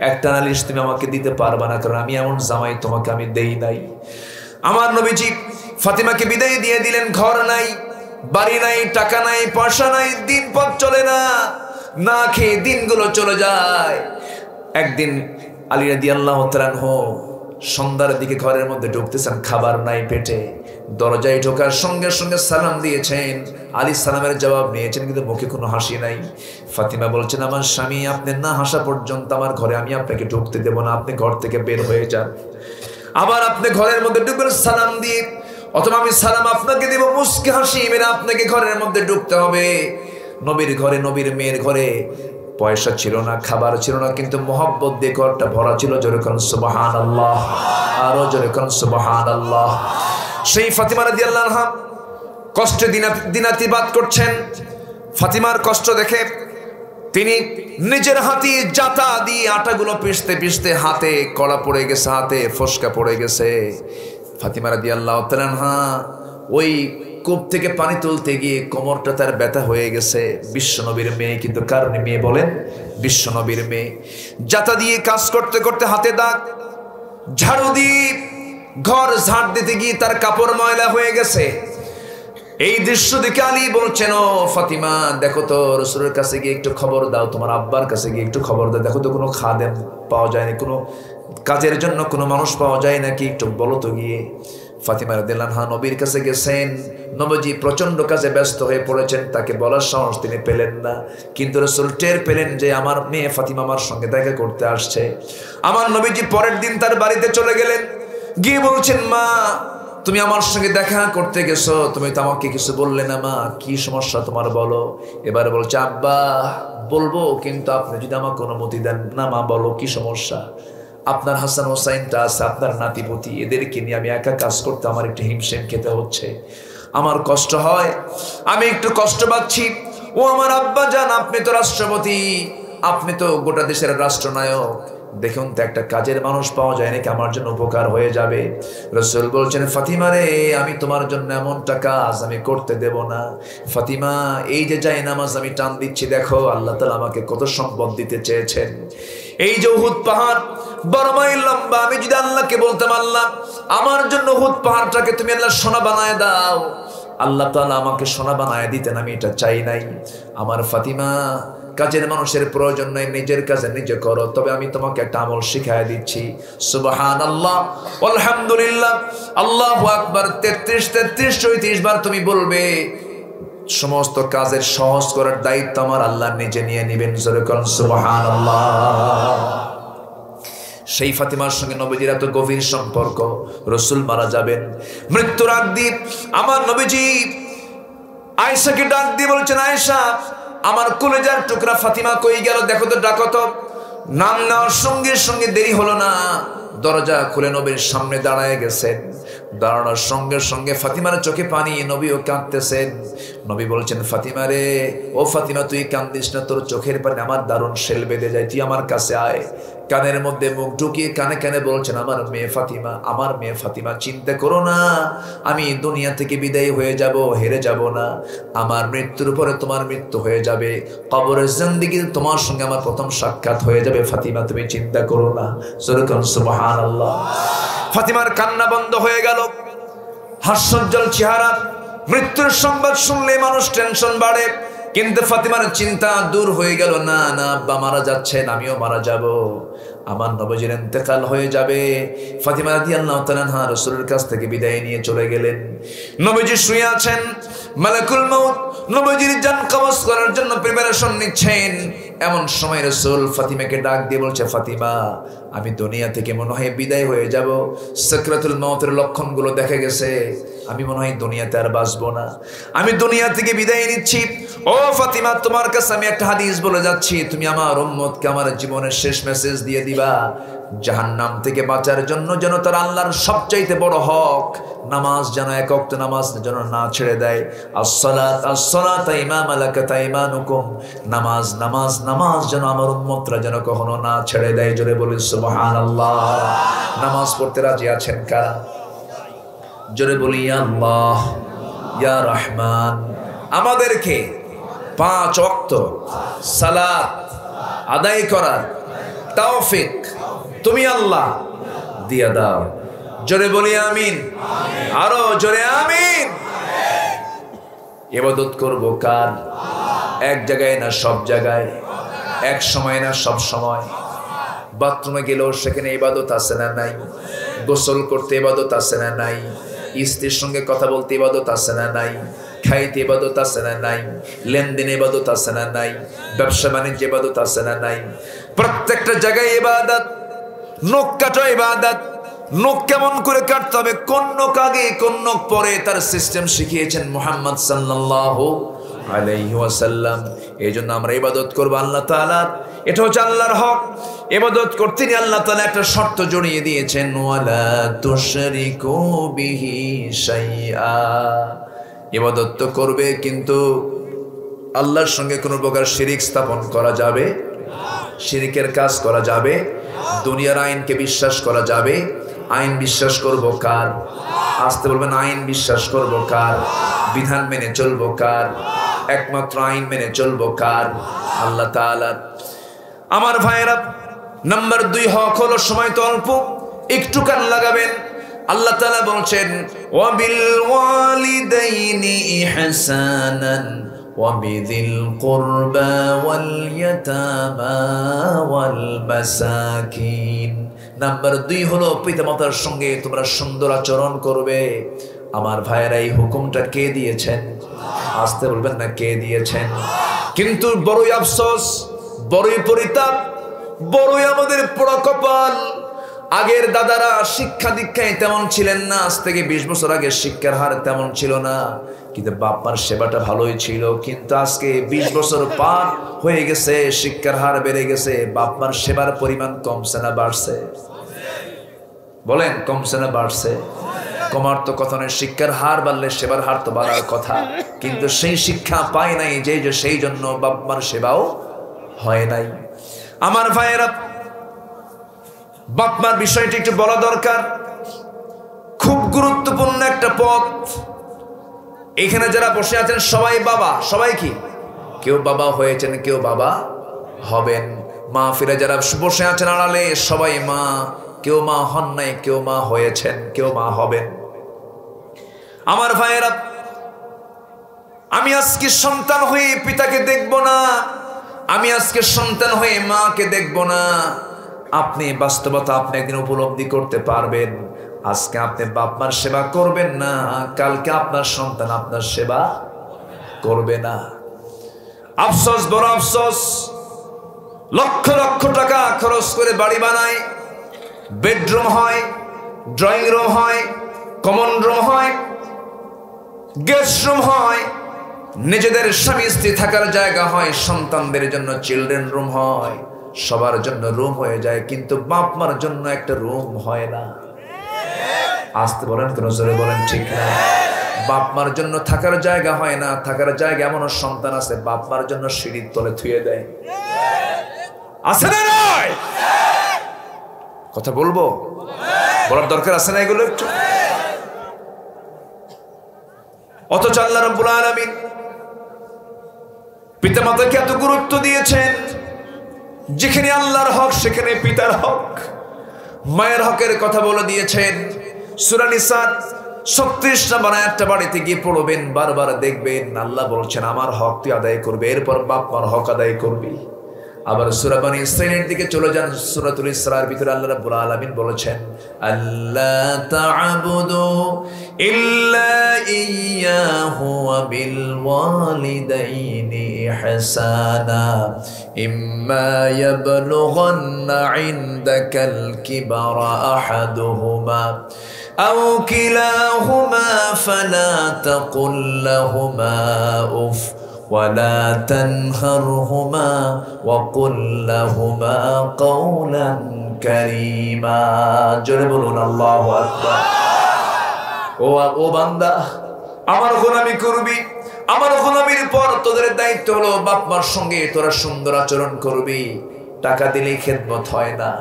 একটা নালিশ তুমি আমাকে দিতে পারবা না, কারণ আমি এমন জামাই তোমাকে আমি দেই নাই। আমার নবীজি ফাতিমাকে বিদায় দিয়ে দিলেন। ঘর নাই, বাড়ি নাই, টাকা নাই, পয়সা নাই, দিন পথ চলে না, না খেয়ে দিনগুলো চলে যায়। একদিন আলী রাদিয়াল্লাহু তাআলা আনহু সন্ধ্যার দিকে ঘরের মধ্যে ঢুকতেছেন, খাবার নাই পেটে। দরজায় ঢোকার সঙ্গে সঙ্গে সালাম দিয়েছেন, আলী সালামের জবাব নিয়েছেন, কিন্তু মুখে কোনো হাসি নাই। ফাতিমা বলছেন, আমার স্বামী, আপনি না হাসা পর্যন্ত আমার ঘরে আমি আপনাকে ঢুকতে দেব না, আপনি ঘর থেকে বের হয়ে যান। আবার আপনি ঘরের মধ্যে ঢুকবেন সালাম দিয়ে, অথবা আমি সালাম আপনাকে দেব, মুস্কি হাসি মেরে আপনাকে ঘরের মধ্যে ঢুকতে হবে। নবীর ঘরে, নবীর মেয়ের ঘরে পয়সা ছিল না, খাবার ছিল না, কিন্তু মোহাব্বত দিয়ে ঘরটা ভরা ছিল। জোরে কোন সুবহানাল্লাহ, আরো জোরে কোন সুবহানাল্লাহ। সেই ফাতিমা রাদিয়াল্লাহু আনহা কষ্টে দিনাতিপাত করছেন। ফাতিমার কষ্ট দেখে তিনি নিজের হাতে জাতা দিয়ে আটাগুলো পিষতে পিষতে হাতে কড়া পড়ে গেছে, হাতে ফসকা পড়ে গেছে। ফাতিমা রাদিয়াল্লাহু তাআলা আনহা ওই কূপ থেকে পানি তুলতে গিয়ে কোমরটা তার ব্যথা হয়ে গেছে। বিশ্বনবীর মেয়ে, কিন্তু কারণে মেয়ে বলেন, বিশ্বনবীর মেয়ে। জাতা দিয়ে কাজ করতে করতে হাতে দাগ, ঝাড়ু দিয়ে ঘর ঝাড় দিতে গিয়ে তার কাপড় ময়লা হয়ে গেছে। এই দৃশ্য দেখে আলী বলছেন, ও ফাতিমা দেখো তো, রাসূলের কাছে গিয়ে একটু খবর দাও, তোমার আব্বার কাছে গিয়ে একটু খবর দাও, দেখো তো কোনো খাদেম পাওয়া যায় না, কোনো কাজের জন্য কোনো মানুষ পাওয়া যায় নাকি, একটু বলো তো গিয়ে। ফাতিমা রাদিয়াল্লাহু আনহা নবীর কাছে গেছেন। নবীজি প্রচন্ড কাজে ব্যস্ত হয়ে পড়েছেন, তাকে বলার সাহস তিনি পেলেন না। কিন্তু রাসূল টের পেলেন যে আমার মেয়ে ফাতিমা আমার সঙ্গে দেখা করতে আসছে। আমার নবীজি পরের দিন তার বাড়িতে চলে গেলেন, গিয়ে বলছেন, মা তুমি আমার সঙ্গে দেখা করতে গেছো, তুমি তো আমাকে কিছু বললে না, মা কি সমস্যা তোমার বলো। এবার বলছে, আব্বা বলবো, কিন্তু আপনি যদি আমাকে অনুমতি দেন। না মা বলো, কি সমস্যা। আপনার হাসান হোসাইনটা আছে, আপনার নাতিপতি, এদেরকে নিয়ে আমি একা কাজ করতে আমার একটু হিমশিম খেতে হচ্ছে, আমার কষ্ট হয়, আমি একটু কষ্ট পাচ্ছি। ও আমার আব্বা জান, আপনি তো রাষ্ট্রপতি, আপনি তো গোটা দেশের রাষ্ট্রনায়ক, দেখুন তো একটা কাজের মানুষ পাওয়া যায় নাকি, আমার জন্য উপকার হয়ে যাবে। রাসূল বলছেন, ফাতিমা রে, আমি তোমার জন্য এমনটা কাজ আমি করতে দেব না। ফাতিমা, এই যে যায় নামাজ আমি টান দিচ্ছি, দেখো আল্লাহ তাআলা আমাকে কত সম্পদ দিতে চেয়েছেন। এই যে উহুদ পাহাড় 12 মাইল লম্বা, আমি যদি আল্লাহকে বলতাম, আল্লাহ আমার জন্য উহুদ পাহাড়টাকে তুমি আল্লাহ সোনা বানায় দাও, আল্লাহ তাআলা আমাকে সোনা বানায় দিতেন, আমি এটা চাই নাই। আমার ফাতিমা, কাজের মানুষের প্রয়োজন নাই, নিজের কাজে নিজে করো। তবে আমি তোমাকে একটা আমল শিখায় দিচ্ছি, সুবহানাল্লাহ আলহামদুলিল্লাহ আল্লাহু আকবার 33 বার তুমি বলবে। সমস্ত কাজের সহজ করার দায়িত্ব আমার আল্লাহ নিজে নিয়ে নেবেন। জোরে বলুন সুবহানাল্লাহ। সেই ফাতিমার সঙ্গে নবীজির এত গভীর সম্পর্ক। রাসূল মারা যাবেন, মৃত্যুর আগ দিয়ে আমার নবীজি আয়েশাকে ডাক দিয়ে বলছেন, আয়েশা আমার কলেজার টুকরা ফাতিমা কই গেল, দেখো তো, ডাকো তো। নাম নেওয়ার সঙ্গে সঙ্গে দেরি হলো না, দরজা খুলে নবীর সামনে দাঁড়ায় গেছেন। দাঁড়ানোর সঙ্গে সঙ্গে ফাতিমার চোখে পানি, নবীও কাঁদতেছেন। নবী বলছেন, ফাতিমা রে, ও ফাতিমা তুই কান্দিস না, তোর চোখের পানি আমার দারুণ শেল বেঁধে যায়, তুই আমার কাছে আয়। কানের মধ্যে মুখ ঢুকিয়ে কানে কানে বলছেন, আমার মেয়ে ফাতিমা, আমার মেয়ে ফাতিমা, চিন্তা করো না, আমি দুনিয়া থেকে বিদায় হয়ে যাব, হেরে যাব না। আমার মৃত্যুর পরে তোমার মৃত্যু হয়ে যাবে, কবরের জিন্দেগিতে তোমার সঙ্গে আমার প্রথম সাক্ষাৎ হয়ে যাবে। ফাতিমা তুমি চিন্তা করো না। সুবহানাল্লাহ। ফাতিমার কান্না বন্ধ হয়ে গেল, হাস্যোজ্জ্বল চেহারা। মৃত্যুর সংবাদ শুনলে মানুষ টেনশন বাড়ে, কিন্তু ফাতিমার চিন্তা দূর হয়ে গেল। না না, আব্বা মারা যাচ্ছেন, আমিও মারা যাব, আমার নবীজির ইন্তেকাল হয়ে যাবে। ফাতিমা রাদিয়াল্লাহু তাআলা আনহা রাসূলের কাছ থেকে বিদায় নিয়ে চলে গেলেন। নবীজি শুয়ে আছেন, মালাকুল মউত নবীজির জান কবজ করার জন্য প্রিপারেশন নিচ্ছেন। এমন সময় রাসূল ফাতিমাকে ডাক দিয়ে বলছে, ফাতিমা আমি দুনিয়া থেকে মনে হয় বিদায় হয়ে যাব, সাকরাতুল মউতের লক্ষণগুলো দেখা গেছে, আমি মনে হয় দুনিয়াতে আর বাঁচবো না, আমি দুনিয়া থেকে বিদায় নিচ্ছি। ও ফাতিমা, তোমার কাছে আমি একটা হাদিস বলে যাচ্ছি, তুমি আমার উম্মতকে আমার জীবনের শেষ মেসেজ দিয়ে দিবা, জাহান্নাম থেকে বাঁচার জন্য যেন তার আল্লাহর সবচাইতে বড় হক নামাজ যেন এক ওয়াক্ত নামাজ যেন না ছেড়ে দেয়। আসসালাত আসসালাত ইমা মালাকাত আইমানুকুম, নামাজ নামাজ নামাজ যেন আমার উম্মতরা যেন কখনো না ছেড়ে দেয়। জোরে বলি সুবহানাল্লাহ। নামাজ পড়তে রাজি আছেন কারা? জোরে বলি ইয়া আল্লাহ ইয়া রহমান। আমাদেরকে 5 ওয়াক্ত সালাত আদায় করার তৌফিক তুমি আল্লাহ দিয়া দাও। জোরে বলি আমিন, আরো জোরে আমিন। ইবাদত করব কার? এক জায়গায় না সব জায়গায়, এক সময় না সব সময়। বাথরুমে গেলেও সেখানে ইবাদত আছে না নাই? গোসল করতে ইবাদত আছে না নাই? স্ত্রীর সঙ্গে কথা বলতে ইবাদত আছে না নাই? খাইতে ইবাদত আছে না নাই? লেনদেনে ইবাদত আছে না নাই? ব্যবসা বাণিজ্য ইবাদত আছে না নাই? প্রত্যেকটা জায়গায় ইবাদত, নখ কাটা ইবাদত, নখ কেমন করে কাটতে হবে, কোন নখ আগে কোন নখ পরে, তার সিস্টেম শিখিয়েছেন মুহাম্মদ সাল্লাল্লাহু আলাইহি ওয়াসাল্লাম। এই জন্য আমরা ইবাদত করবো আল্লাহ তাআলার, এটা হচ্ছে আল্লাহর হক। ইবাদত করতে গিয়ে আল্লাহ তাআলা একটা শর্ত জড়িয়ে দিয়েছেন, ওয়ালা তুশরিকু বিহি শাইআ। ইবাদত তো করবে, কিন্তু আল্লাহর সঙ্গে কোনো প্রকার শিরিক স্থাপন করা যাবে, শিরিকের কাজ করা যাবে। দুনিয়ার আইনকে বিশ্বাস করা যাবে, আইন বিশ্বাস করব কার? আসতে বলবেন, আইন বিশ্বাস করব কার? বিধান মেনে চলবো কার? একমাত্র আইন মেনে চলবো কার? আল্লাহ তাআলার। আমার ভাইয়েরা, নাম্বার 2 হক হলো, সময় তো অল্প, একটু কান লাগাবেন। আল্লাহ তাআলা বলছেন, ওয়াবিল ওয়ালিদাইনি ইহসানান ওয়াবিযিল কুরবা ওয়াল ইয়াতামা ওয়াল মাসাকিন। নাম্বার 2 হলো, পিতামাতার সঙ্গে তোমরা সুন্দর আচরণ করবে। আমার ভাইয়েরা, এই হুকুমটা কে দিয়েছেন? আসতে বলবেন না, কে দিয়েছেন? কিন্তু বড়ই আফসোস, বড়ই পরিতাপ, বড়ই আমাদের পোড়া কপাল। আগের দাদারা শিক্ষা দীক্ষায় তেমন ছিলেন না, আজ থেকে 20 বছর আগে শিক্ষার হার তেমন ছিল না, কিন্তু বাপ্পার সেবাটা ভালোই ছিল। কিন্তু আজকে 20 বছর পার হয়ে গেছে, শিক্ষার হার বেড়ে গেছে, বাপ্পার সেবার পরিমাণ কমছে না বাড়ছে? বলেন, কমছে না বাড়ছে? কমার তো কথা নয়, শিক্ষার হার বাড়লে সেবার হার তো বাড়ার কথা, কিন্তু সেই শিক্ষা পায় নাই যে সেই জন্য বাপ্পার সেবাও হয় নাই। আমার ভাইয়েরা, বাপমার বিষয়টি একটু বলা দরকার, খুব গুরুত্বপূর্ণ একটা পথ। এখানে যারা বসে আছেন সবাই বাবা, সবাই কি? কেউ বাবা হয়েছেন, কেউ বাবা হবেন। মাহফিলে যারা বসে আছেন আড়ালে, সবাই মা, কেউ মা হন নাই, কেউ মা হয়েছেন, কেউ মা হবেন। আমার ভাইয়েরা, আমি আজকে সন্তান হয়ে পিতাকে দেখব না, আমি আজকে সন্তান হয়ে মাকে দেখব না। আপনি বাস্তবতা আপনি একদিন উপলব্ধি করতে পারবেন। আজকে আপনি বাপমার সেবা করবেন না, কালকে আপনার সন্তান আপনার সেবা করবে না। আফসোস, বড় আফসোস। লক্ষ লক্ষ টাকা খরচ করে বাড়ি বানায়, বেডরুম হয়, ড্রয়িং রুম হয়, কমন রুম হয়, গেস্ট রুম হয়, নিজেদের স্বামী স্ত্রী থাকার জায়গা হয়, সন্তানদের জন্য চিলড্রেন রুম হয়, সবার জন্য রুম হয়ে যায়, কিন্তু বাপ মার জন্য একটা রুম হয় না। আসতে বলেন, কেন জোরে বলেন, ঠিক না? বাপ মার জন্য থাকার জায়গা হয় না, থাকার জায়গা এমনও সন্তান আছে বাপ মার জন্য সিঁড়ির তলে থুয়ে দেয়। আছে না? নয় কথা বলবো, বলার দরকার আছে না এগুলো একটু? অথচ আল্লাহ রাব্বুল আলামিন পিতামাতাকে এত গুরুত্ব দিয়েছেন, যেখানে আল্লাহর হক সেখানে পিতার হক, মায়ের হকের কথা বলে দিয়েছেন। সূরা নিসার 36 নম্বর আয়াতটা বাড়িতে গিয়ে পড়বেন, বারবার দেখবেন। আল্লাহ বলছেন, আমার হক তুই আদায় করবে, এরপর বাপ মার হক আদায় করবি। আবার সূরা বনী ইসরাঈলের দিকে চলে যান, সূরাতুল ইসরার ভিতরে আল্লাহ রাব্বুল আলামিন বলেছেন, আল্লা তা'বুদু ইল্লা ইয়্যাহু ওয়া বিল ওয়ালিদাইনি ইহসানা ইম্মা ইয়াবলুগান্না ইনদাকাল কিবারা আহাদুহুমা আও কিলাহুমা ফালা তাকুল লাহুমা উফ ولا تنهرهما وقل لهما قولا كريما। জোরে বলুন আল্লাহু আকবার। ও বান্দা, আমার গোলামি করবি, আমার গোলামির পর তোদের দায়িত্ব হলো বাপ মার সঙ্গে তোরা সুন্দর আচরণ করবি। টাকা দিলেই খেদমত হয় না,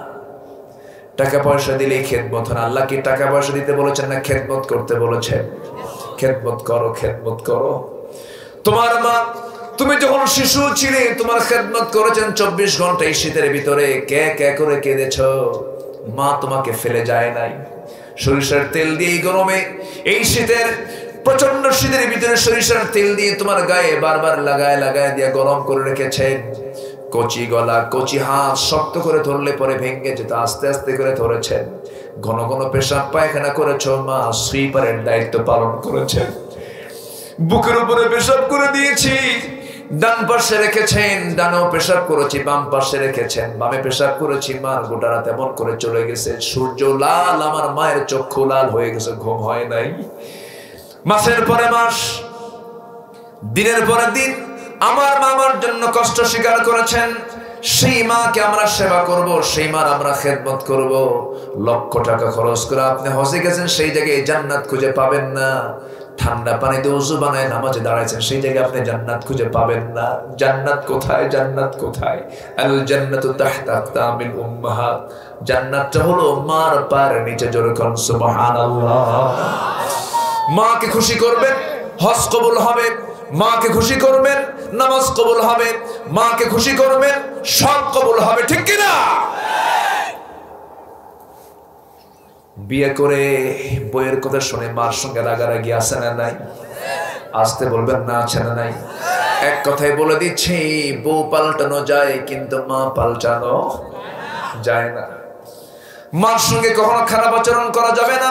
টাকা পয়সা দিলেই খেদমত হয় না। আল্লাহ কি টাকা পয়সা দিতে বলেছেন না খেদমত করতে বলেছেন? খেদমত করো, খেদমত করো। তোমার মা, তুমি যখন শিশু ছিলে তোমার খেদমত করেছেন 24 ঘন্টা। এই শীতের ভিতরে কে কে করে কেঁদেছ, মা তোমাকে ফেলে যায় নাই। সরিষার তেল দিয়ে গরমে, এই শীতের প্রচন্ড শীতের ভিতরে সরিষার তেল দিয়ে তোমার গায়ে বারবার লাগায় লাগায় দিয়ে গরম করে রেখেছেন। কচি গলা, কচি হাত, শক্ত করে ধরলে পরে ভেঙে যেত, আস্তে আস্তে করে ধরেছেন। ঘন ঘন পেশাব পায়খানা করেছ, মা সুইপারের দায়িত্ব পালন করেছেন। বুকের উপরে পেশাব করে দিয়েছি, ডান পাশে রেখেছেন, ডানেও পেশাব করেছি, বাম পাশে রেখেছেন, বামে পেশাব করেছি। মার গোটা রাত এমন করে চলে গেছে, সূর্য লাল, আমার মায়ের চক্ষু লাল হয়ে গেছে, ঘুম হয় নাই। মাসের পরে মাস, দিনের পরে দিন আমার মা আমার জন্য কষ্ট স্বীকার করেছেন। সেই মাকে আমরা সেবা করব, সেই মার আমরা খেদমত করব। লক্ষ টাকা খরচ করে আপনি হজে গেছেন, সেই জায়গায় জান্নাত খুঁজে পাবেন না। ঠান্ডা পানিতে ওযু বানায় নামাজে দাঁড়াইছেন, সেই জায়গায় আপনি জান্নাত খুঁজে পাবেন না। জান্নাত কোথায়? জান্নাত কোথায়? আল জান্নাতু তাহতা আকদামিল উম্মাহাত। জান্নাতটা হলো মার পায়ের নিচে। জোরে কোন সুবহানাল্লাহ। মাকে খুশি করবেন, হজ কবুল হবে। মাকে খুশি করবেন, নামাজ কবুল হবে। মাকে খুশি করবেন, সব কবুল হবে। ঠিক কি না? বিয়ে করে বইয়ের কথা শুনে মার সঙ্গে রাগারাগি আছে না নাই? আসতে বলবেন না, আছে না নাই? এক কথায় বলে দিচ্ছি, বউ পাল্টানো যায় কিন্তু মা পাল্টানো যায় না। মার সঙ্গে কখনো খারাপ আচরণ করা যাবে না।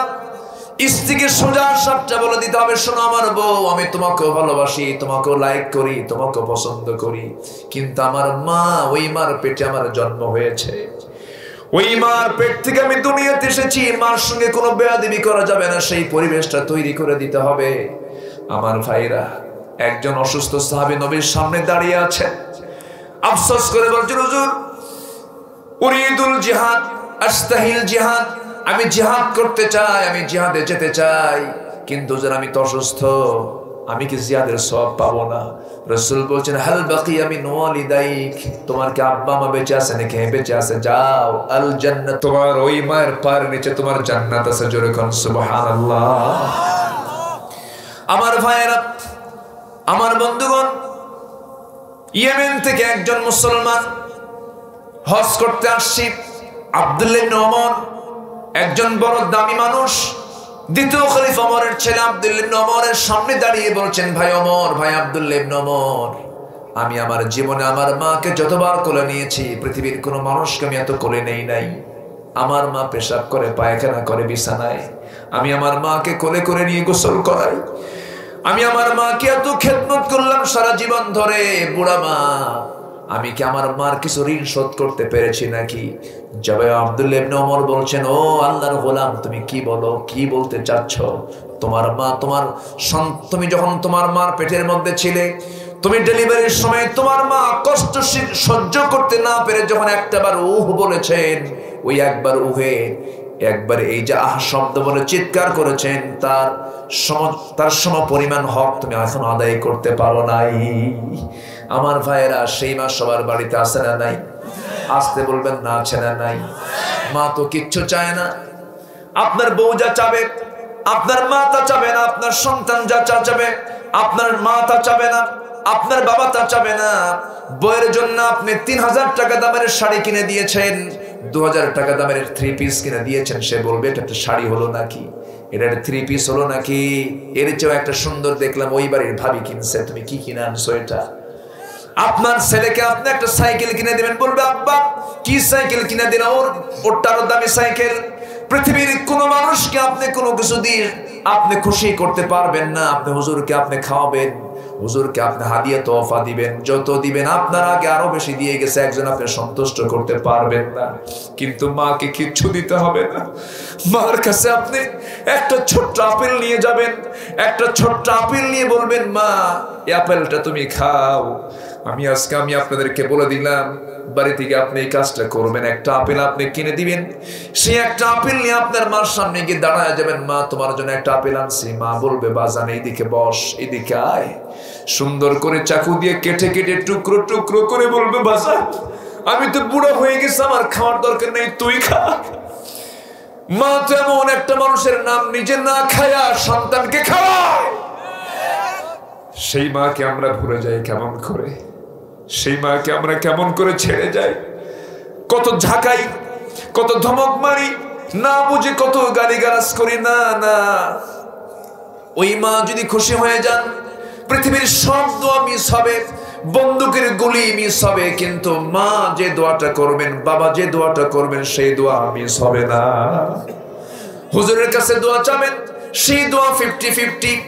স্ত্রীকে সোজা সবটা বলে দিতে হবে, শোনো আমার বউ, আমি তোমাকেও ভালোবাসি, তোমাকেও লাইক করি, তোমাকেও পছন্দ করি, কিন্তু আমার মা, ওই মার পেটে আমার জন্ম হয়েছে, ওই মার পেট থেকে আমি দুনিয়াতে এসেছি। মার সঙ্গে কোনো বেয়াদবি করা যাবে না, সেই পরিবেশটা তৈরি করে দিতে হবে। আমার ভাইরা, একজন অসুস্থ সাহাবী নবীর সামনে দাঁড়িয়ে আছে, আফসোস করে বলছেন, হুজুর, উরিদুল জিহাদ, আস্তাহিল জিহাদ, আমি জিহাদ করতে চাই, আমি জিহাদে যেতে চাই, কিন্তু যারা আমি তো অসুস্থ, আমি কি জিহাদের সওয়াব পাবো না? রাসূল বলছেন, হাল বাকিয়া মিন ওয়ালিদাইক, তোমার কি আব্বা মা বেঁচে আছে নাকি? বেঁচে আছে, যাও, আল জান্নাত, তোমার ওই মায়ের পায়ের নিচে তোমার জান্নাত আছে। জোরে কোন সুবহানাল্লাহ। আমার ভাইয়েরা, আমার বন্ধুগণ, ইয়েমেন থেকে একজন মুসলমান হজ করতে আসছি। আব্দুল্লাহ ইবনে ওমর, একজন বড় দামি মানুষ, দ্বিতীয় খলিফা ওমরের ছেলে আব্দুল্লাহ ইবনে ওমরের সামনে দাঁড়িয়ে বলছেন, ভাই ওমর, ভাই আব্দুল্লাহ ইবনে ওমর, আমি আমার জীবনে আমার মাকে যতবার কোলে নিয়েছি, পৃথিবীর কোনো মানুষকে আমি এত কোলে নেই নাই। আমার মা পেশাব করে, পায়খানা করে বিছানায়, আমি আমার মাকে কোলে করে নিয়ে গোসল করাই। আমি আমার মাকে এত খেদমত করলাম সারা জীবন ধরে, বুড়া মা, আমি কি আমার মার কিছু ঋণ শোধ করতে পেরেছি নাকি? জবাবে আব্দুল্লাহ ইবনে ওমর বলছেন, ও আল্লাহর গোলাম, তুমি কি বলো, কি বলতে চাচ্ছ? তোমার মা, তুমি যখন তোমার মার পেটের মধ্যে ছিলে, তুমি ডেলিভারির সময় তোমার মা কষ্ট সহ্য করতে না পেরে যখন একটাবার উহ বলেছেন, ওই একবার উহে, একবার এই যে আহ শব্দ বলে চিৎকার করেছেন, তার সম পরিমাণ হক তুমি এখন আদায় করতে পারো নাই। আমার ভাইয়েরা, সেই মা সবার বাড়িতে আছে না নাই? আসতে বলবেন না, আছে না নাই? মা তো কিচ্ছু চায় না। আপনার বউ যা চাবে, আপনার মা তা চাবে না। আপনার সন্তান যা চাবে, আপনার মা তা চাবে না, আপনার বাবা তা চাবে না। বইয়ের জন্য আপনি 3000 টাকা দামের শাড়ি কিনে দিয়েছেন, 2000 টাকা দামের 3 পিস কিনে দিয়েছেন, সে বলবে এটা একটা শাড়ি হলো নাকি, এটা একটা 3 পিস হলো নাকি, এর চেয়েও একটা সুন্দর দেখলাম ওই বাড়ির ভাবি কিনছে, তুমি কি কিনে আনছো এটা? আপনার ছেলেকে আপনি একটা সাইকেল কিনে দিবেন, বলবে আব্বা কি সাইকেল কিনে দিন, ওরটারও দামি সাইকেল। পৃথিবীর কোন মানুষকে আপনি কোনো কিছু দিয়ে আপনি খুশি করতে পারবেন না। আপনি হুজুরকে আপনি খাওয়াবেন, হুজুরকে আপনি হাদিয়া তোহফা দিবেন, যত দিবেন আপনার আগে আরো বেশি দিয়ে গেছে, একজন আপনি সন্তুষ্ট করতে পারবেন না। কিন্তু মাকে কিচ্ছু দিতে হবে না। মার কাছে আপনি একটা ছোট্ট আপেল নিয়ে যাবেন, একটা ছোট্ট আপেল নিয়ে বলবেন, মা এই আপেলটা তুমি খাও। আমি আপনাদেরকে বলে দিলাম, বাড়ি থেকে আপনি এই কাজটা করবেন, একটা আপেল আপনি কিনে দিবেন, সেই একটা আপেল নিয়ে আপনার মার সামনে গিয়ে দাঁড়ায় যাবেন, মা তোমার জন্য একটা আপেল আনছি। মা বলবে, বাজান এইদিকে বস, এদিকে আয়। সুন্দর করে চাকু দিয়ে কেটে কেটে টুকরো টুকরো করে বলবে, বাজান আমি তো বুড়ো হয়ে গেছি, আমার খাওয়ার দরকার নেই, তুই খা। মা তো এমন একটা মানুষের নাম নিজে না খায়া সন্তানকে খাওয়ায়। সেই মাকে আমরা ভুলে যাই কেমন করে, সেই মাকে আমরা কেমন করে ছেড়ে যাই, কত ঝাঁকাই, কত ধমক মারি, না বুঝে কত গালিগালাজ করি। না না, ওই মা যদি খুশি হয়ে যান, পৃথিবীর সব দোয়া মিস হবে, বন্দুকের গুলি মিস হবে, কিন্তু মা যে দোয়াটা করবেন, বাবা যে দোয়াটা করবেন, সেই দোয়া মিস হবে না। হুজুরের কাছে দোয়া চাবেন, সেই দোয়া 50-50।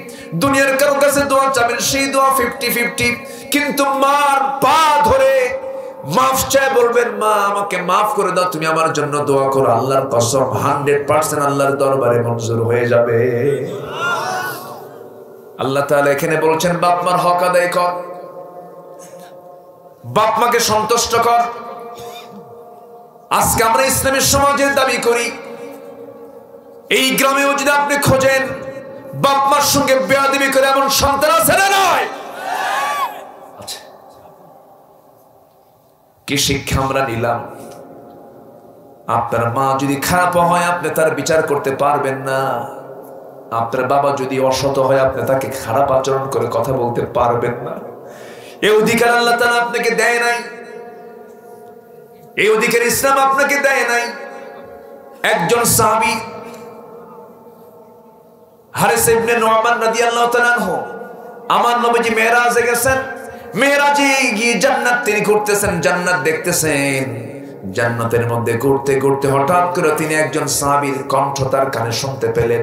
দুনিয়ার কারো কাছে দোয়া চাবেন, সেই দোয়া 50-50। কিন্তু মার পা ধরে মাফ চাই, বলবেন মা আমাকে মাফ করে দাও, তুমি আমার জন্য দোয়া করো, আল্লাহর কসম 100% আল্লাহর দরবারে মঞ্জুর হয়ে যাবে। আল্লাহ তাআলা এখানে বলছেন বাপ মার হক আদায় কর, বাপ মাকে সন্তুষ্ট কর। আজকে আমরা ইসলামী সমাজের দাবি করি, এই গ্রামেও যদি আপনি খোঁজেন বাপ মার সঙ্গে বেয়াদবি করে এমন সন্তান আছে না নয়? কি শিক্ষা আমরা নিলাম? আপনার মা যদি খারাপ হয় আপনি তার বিচার করতে পারবেন না, আপনার বাবা যদি অসৎ হয় আপনি তাকে খারাপ আচরণ করে কথা বলতে পারবেন না। এই অধিকার আল্লাহ তাআলা আপনাকে দেয় নাই, এই অধিকার ইসলাম আপনাকে দেয় নাই। একজন সাহাবী হারিস ইবনে নুমান রাদিয়াল্লাহু তাআলা আনহু, আমার নবীজি মেরাজে গেছেন, মেরাজে গিয়ে জান্নাত তিনি ঘুরতেছেন, জান্নাত দেখতেছেন। জান্নাতের মধ্যে ঘুরতে ঘুরতে হঠাৎ করে তিনি একজন সাহাবীর কণ্ঠ তার কানে শুনতে পেলেন।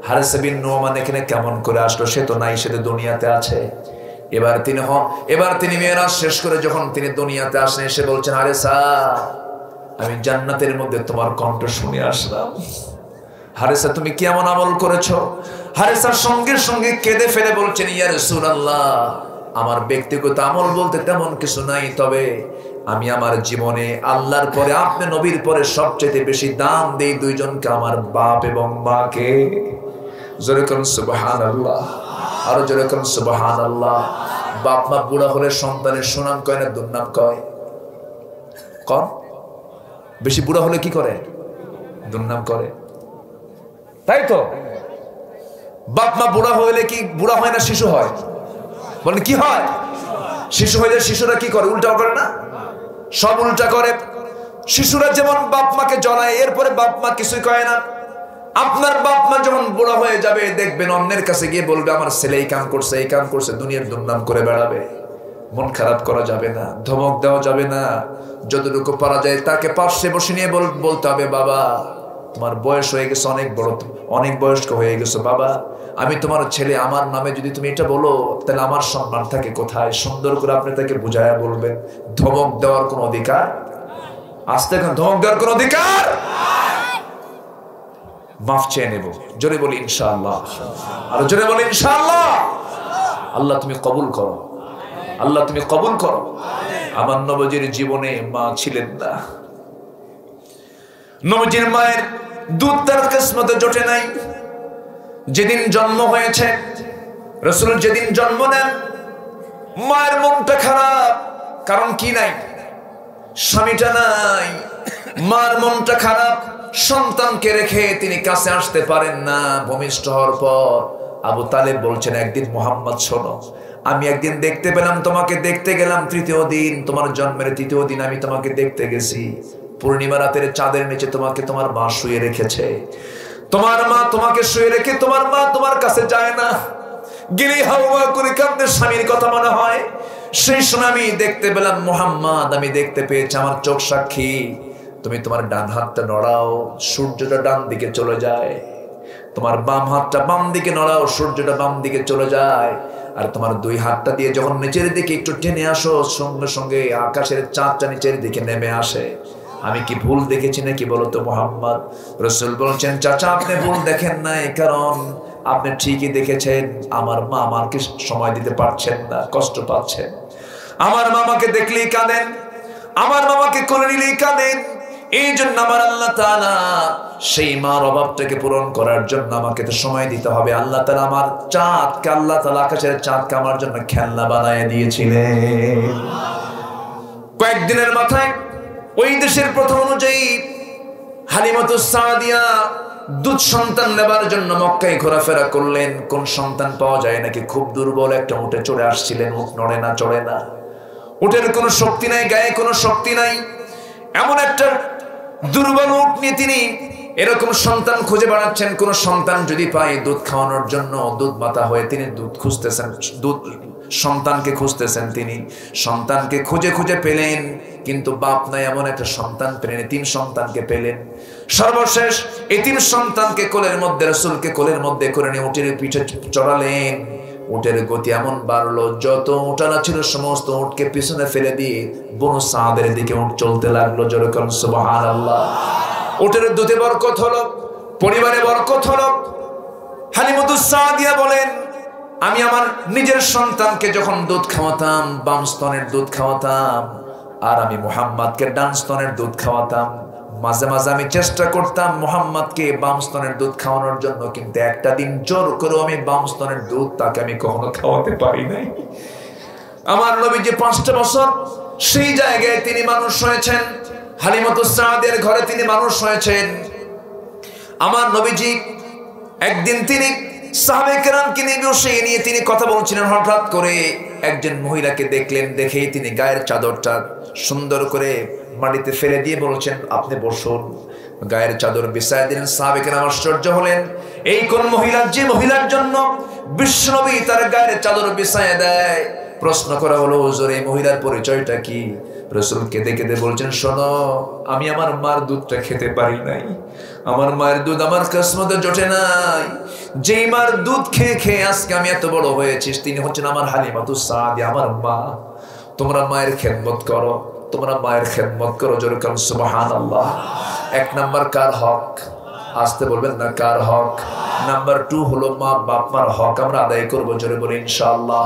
হারিস ইবনে নুমান এখানে কেমন করে আসলো? সে তো নাই, সে তো দুনিয়াতে আছে। এবার তিনি মেরাজ শেষ করে যখন তিনি দুনিয়াতে আসেন, এসে বলছেন হারিসা আমি জান্নাতের মধ্যে তোমার কণ্ঠ শুনে আসলাম। হারিসা তুমি কি এমন আমল করেছো? হারিসার সঙ্গে সঙ্গে কেঁদে ফেলে বলছেন ইয়া রাসূলুল্লাহ আমার ব্যক্তিগত আমল বলতে তেমন কিছু নাই, তবে আমি আমার জীবনে আল্লাহর পরে আপনি নবীর পরে সবচেয়ে বেশি দাম দেই দুইজনকে, আমার বাপ এবং মাকে। জোরে করুন সুবহানাল্লাহ, আরো জোরে করুন সুবহানাল্লাহ। বাপ মা বুড়া হলে সন্তানের সুনাম কয় না দুর্নাম কয়? কর বেশি বুড়া হলে কি করে? দুর্নাম করে, তাই তো? বাপ মা বুড়া হইলে কি বুড়া হয় না শিশু হয়? বলেন কি হয়? শিশু হইলে শিশুরা কি করে? উল্টা করে না? সব উল্টা করে। শিশুরা যেমন বাপ মাকে জড়ায়, এরপরে বাপ মা কিছুই কয় না। আপনার বাপ মা যখন বুড়া হয়ে যাবে দেখবেন অন্যের কাছে গিয়ে বলবে আমার ছেলে এই কাম করছে, এই কাম করছে, দুনিয়ার দুর্নাম করে বেড়াবে। মন খারাপ করা যাবে না, ধমক দেওয়া যাবে না। যতটুকু পারা যায় তাকে পাশে বসে নিয়ে বলতে হবে বাবা তোমার বয়স হয়ে গেছে, অনেক বড়, অনেক বয়স্ক হয়ে গেছো বাবা, আমি তোমার ছেলে, আমার নামে যদি তুমি এটা বলো তাহলে আমার সম্মান থাকে কোথায়? সুন্দর করে আপনি তাকে বুঝায়া বলবেন। ধমক দেওয়ার কোন অধিকার? আস্তে এখন ধমক দেওয়ার কোন অধিকার? মাফ চেয়ে নেব। জোরে বলি ইনশাআল্লাহ, আর জোরে বলি ইনশাআল্লাহ। আল্লাহ তুমি কবুল করো, আল্লাহ তুমি কবুল করো। আমার নবীজির জীবনে মা ছিলেন না, নবীজির মায়ের দুধ তার কিসমতে জোটে নাই। যেদিন জন্ম হয়েছে রাসূল, যেদিন জন্ম নেন মায়ের মনটা খারাপ। কারণ কি নাই? স্বামীটা নাই, মার মনটা খারাপ। সন্তানকে রেখে তিনি কাছে আসতে পারেন না। ভূমিষ্ঠ হওয়ার পর আবু তালেব বলছেন একদিন মুহাম্মদ শোনো, আমি একদিন দেখতে পেলাম, তোমাকে দেখতে গেলাম তৃতীয় দিন, তোমার জন্মের তৃতীয় দিন আমি তোমাকে দেখতে গেছি। পূর্ণিমা রাতের চাঁদের নিচে তোমাকে তোমার মা শুয়ে রেখেছে। তোমার মা তোমাকে শুয়ে রেখে তোমার মা তোমার কাছে যায় না, গেলে হাওয়া করে কাঁদে, স্বামীর কথা মনে হয়। সেই সময় আমি দেখতে পেলাম মুহাম্মদ, আমি দেখতে পেয়েছি, আমার চোখ সাক্ষী, তুমি তোমার ডান হাতটা নড়াও, সূর্যটা ডান দিকে চলে যায়। তোমার বাম হাতটা বাম দিকে নড়াও, সূর্যটা বাম দিকে চলে যায়। আর তোমার দুই হাতটা দিয়ে যখন নিচের দিকে একটু টেনে আসো, সঙ্গে সঙ্গে আকাশের চাঁদটা নিচের দিকে নেমে আসে। আমি কি ভুল দেখেছি নাকি বলো তো মুহাম্মদ? রাসূল বলছেন চাচা আপনি ভুল দেখেন নাই, কারণ আপনি ঠিকই দেখেছেন, আমার মা আমাকে সময় দিতে পারছেন না, কষ্ট পাচ্ছেন। আমার মামাকে দেখলেই কাঁদেন, আমার মামাকে কোলে নিলেই কাঁদেন। এই জন্য আমার আল্লাহ তাআলা সেই মার অভাবটাকে পূরণ করার জন্য আমাকে তো সময় দিতে হবে। আল্লাহ তাআলা আমার চাঁদকে, আল্লাহ তাআলা আকাশের চাঁদকে আমার জন্য খেলনা বানায় দিয়েছিলেন। কয়েকদিনের মাথায় ওই দেশের প্রথম অনুযায়ী হালিমাতুস সাদিয়া দুধ সন্তান নেবার জন্য মক্কায় ঘোরাফেরা করলেন। কোন সন্তান পাওয়া যায় নাকি? খুব দুর্বল একটা উটে চড়ে আসছিলেন, উট নড়ে না, চড়ে না, উটের কোনো শক্তি নাই, গায়ে কোনো শক্তি নাই। এমন একটা দুর্বল উট নিয়ে তিনি এরকম সন্তান খুঁজে বেড়াচ্ছেন। কোন সন্তান যদি পায় দুধ খাওয়ানোর জন্য, দুধ মাতা হয়ে তিনি দুধ খুঁজতেছেন, দুধ সন্তানকে খুঁজতেছেন। তিনি সন্তানকে খুঁজে খুঁজে পেলেন। কিন্তু বাপ নাই এমন একটা সন্তান পেলেন, এতিম সন্তানকে পেলেন। সর্বশেষ এতিম সন্তানকে কোলের মধ্যে, রাসূলকে কোলের মধ্যে করে নিয়ে উটের পিঠে চড়ালেন। উটের গতি এমন বাড়লো, যত উটানা ছিল সমস্ত উটকে পিছনে ফেলে দিয়ে বনু সাদের দিকে উট চলতে লাগলো। যেরকম সুবহানাল্লাহ। উটের দুধে বরকত হলো, পরিবারে বরকত হলো। হালিমাতুস সাদিয়া বলেন, আমি আমার নিজের সন্তানকে যখন দুধ খাওয়াতাম, বাম স্তনের দুধ খাওয়াতাম, আর আমি মুহাম্মাদকে ডান স্তনের দুধ খাওয়াতাম। মাঝে মাঝে আমি চেষ্টা করতাম মুহাম্মাদকে বাম স্তনের দুধ খাওয়ানোর জন্য, কিন্তু একটা দিন জোর করে আমি বাম স্তনের দুধ তাকে আমি কখনো খাওয়াতে পারি নাই। আমার নবী যে 5টা বছর সেই জায়গায় তিনি মানুষ হয়েছেন, হালিমাতুস সাদিয়ার ঘরে তিনি মানুষ হয়েছেন। আমার নবীজি একদিন তিনি সাহাবায়ে কেরামকে নিয়ে বসে নিয়ে তিনি কথা বলছিলেন। হঠাৎ করে একজন মহিলাকে দেখলেন, দেখেই তিনি গায়ের চাদরটা সুন্দর করে মাটিতে ফেলে দিয়ে বলছেন, আপনি বসুন। গায়ের চাদর বিছায় দিলেন। সাহাবায়ে কেরাম আশ্চর্য হলেন, এই কোন মহিলা যে মহিলার জন্য বিশ্বনবী তার গায়ের চাদর বিছায় দেয়। প্রশ্ন করা হলো, হুজুর এই মহিলার পরিচয়টা কি? রাসূল কেঁদে কেঁদে বলছেন, শোনো, আমি আমার মার দুধটা খেতে পারি নাই, আমার মায়ের দুধ আমার কিসমতে জোটে নাই। যেই মার দুধ খেয়ে খেয়ে আজকে আমি এত বড় হয়েছি, তিনি হচ্ছেন আমার হালিমাতুস সাদিয়া, আমার মা। তোমরা মায়ের খেদমত করো, তোমরা মায়ের খেদমত করো। যেরকম সুবহানাল্লাহ। 1 নাম্বার কার হক? আসতে বলবেন না, কার হক? নাম্বার 2 হলো মা বাপ মার হক আমরা আদায় করবো। জোরে বলে ইনশাআল্লাহ।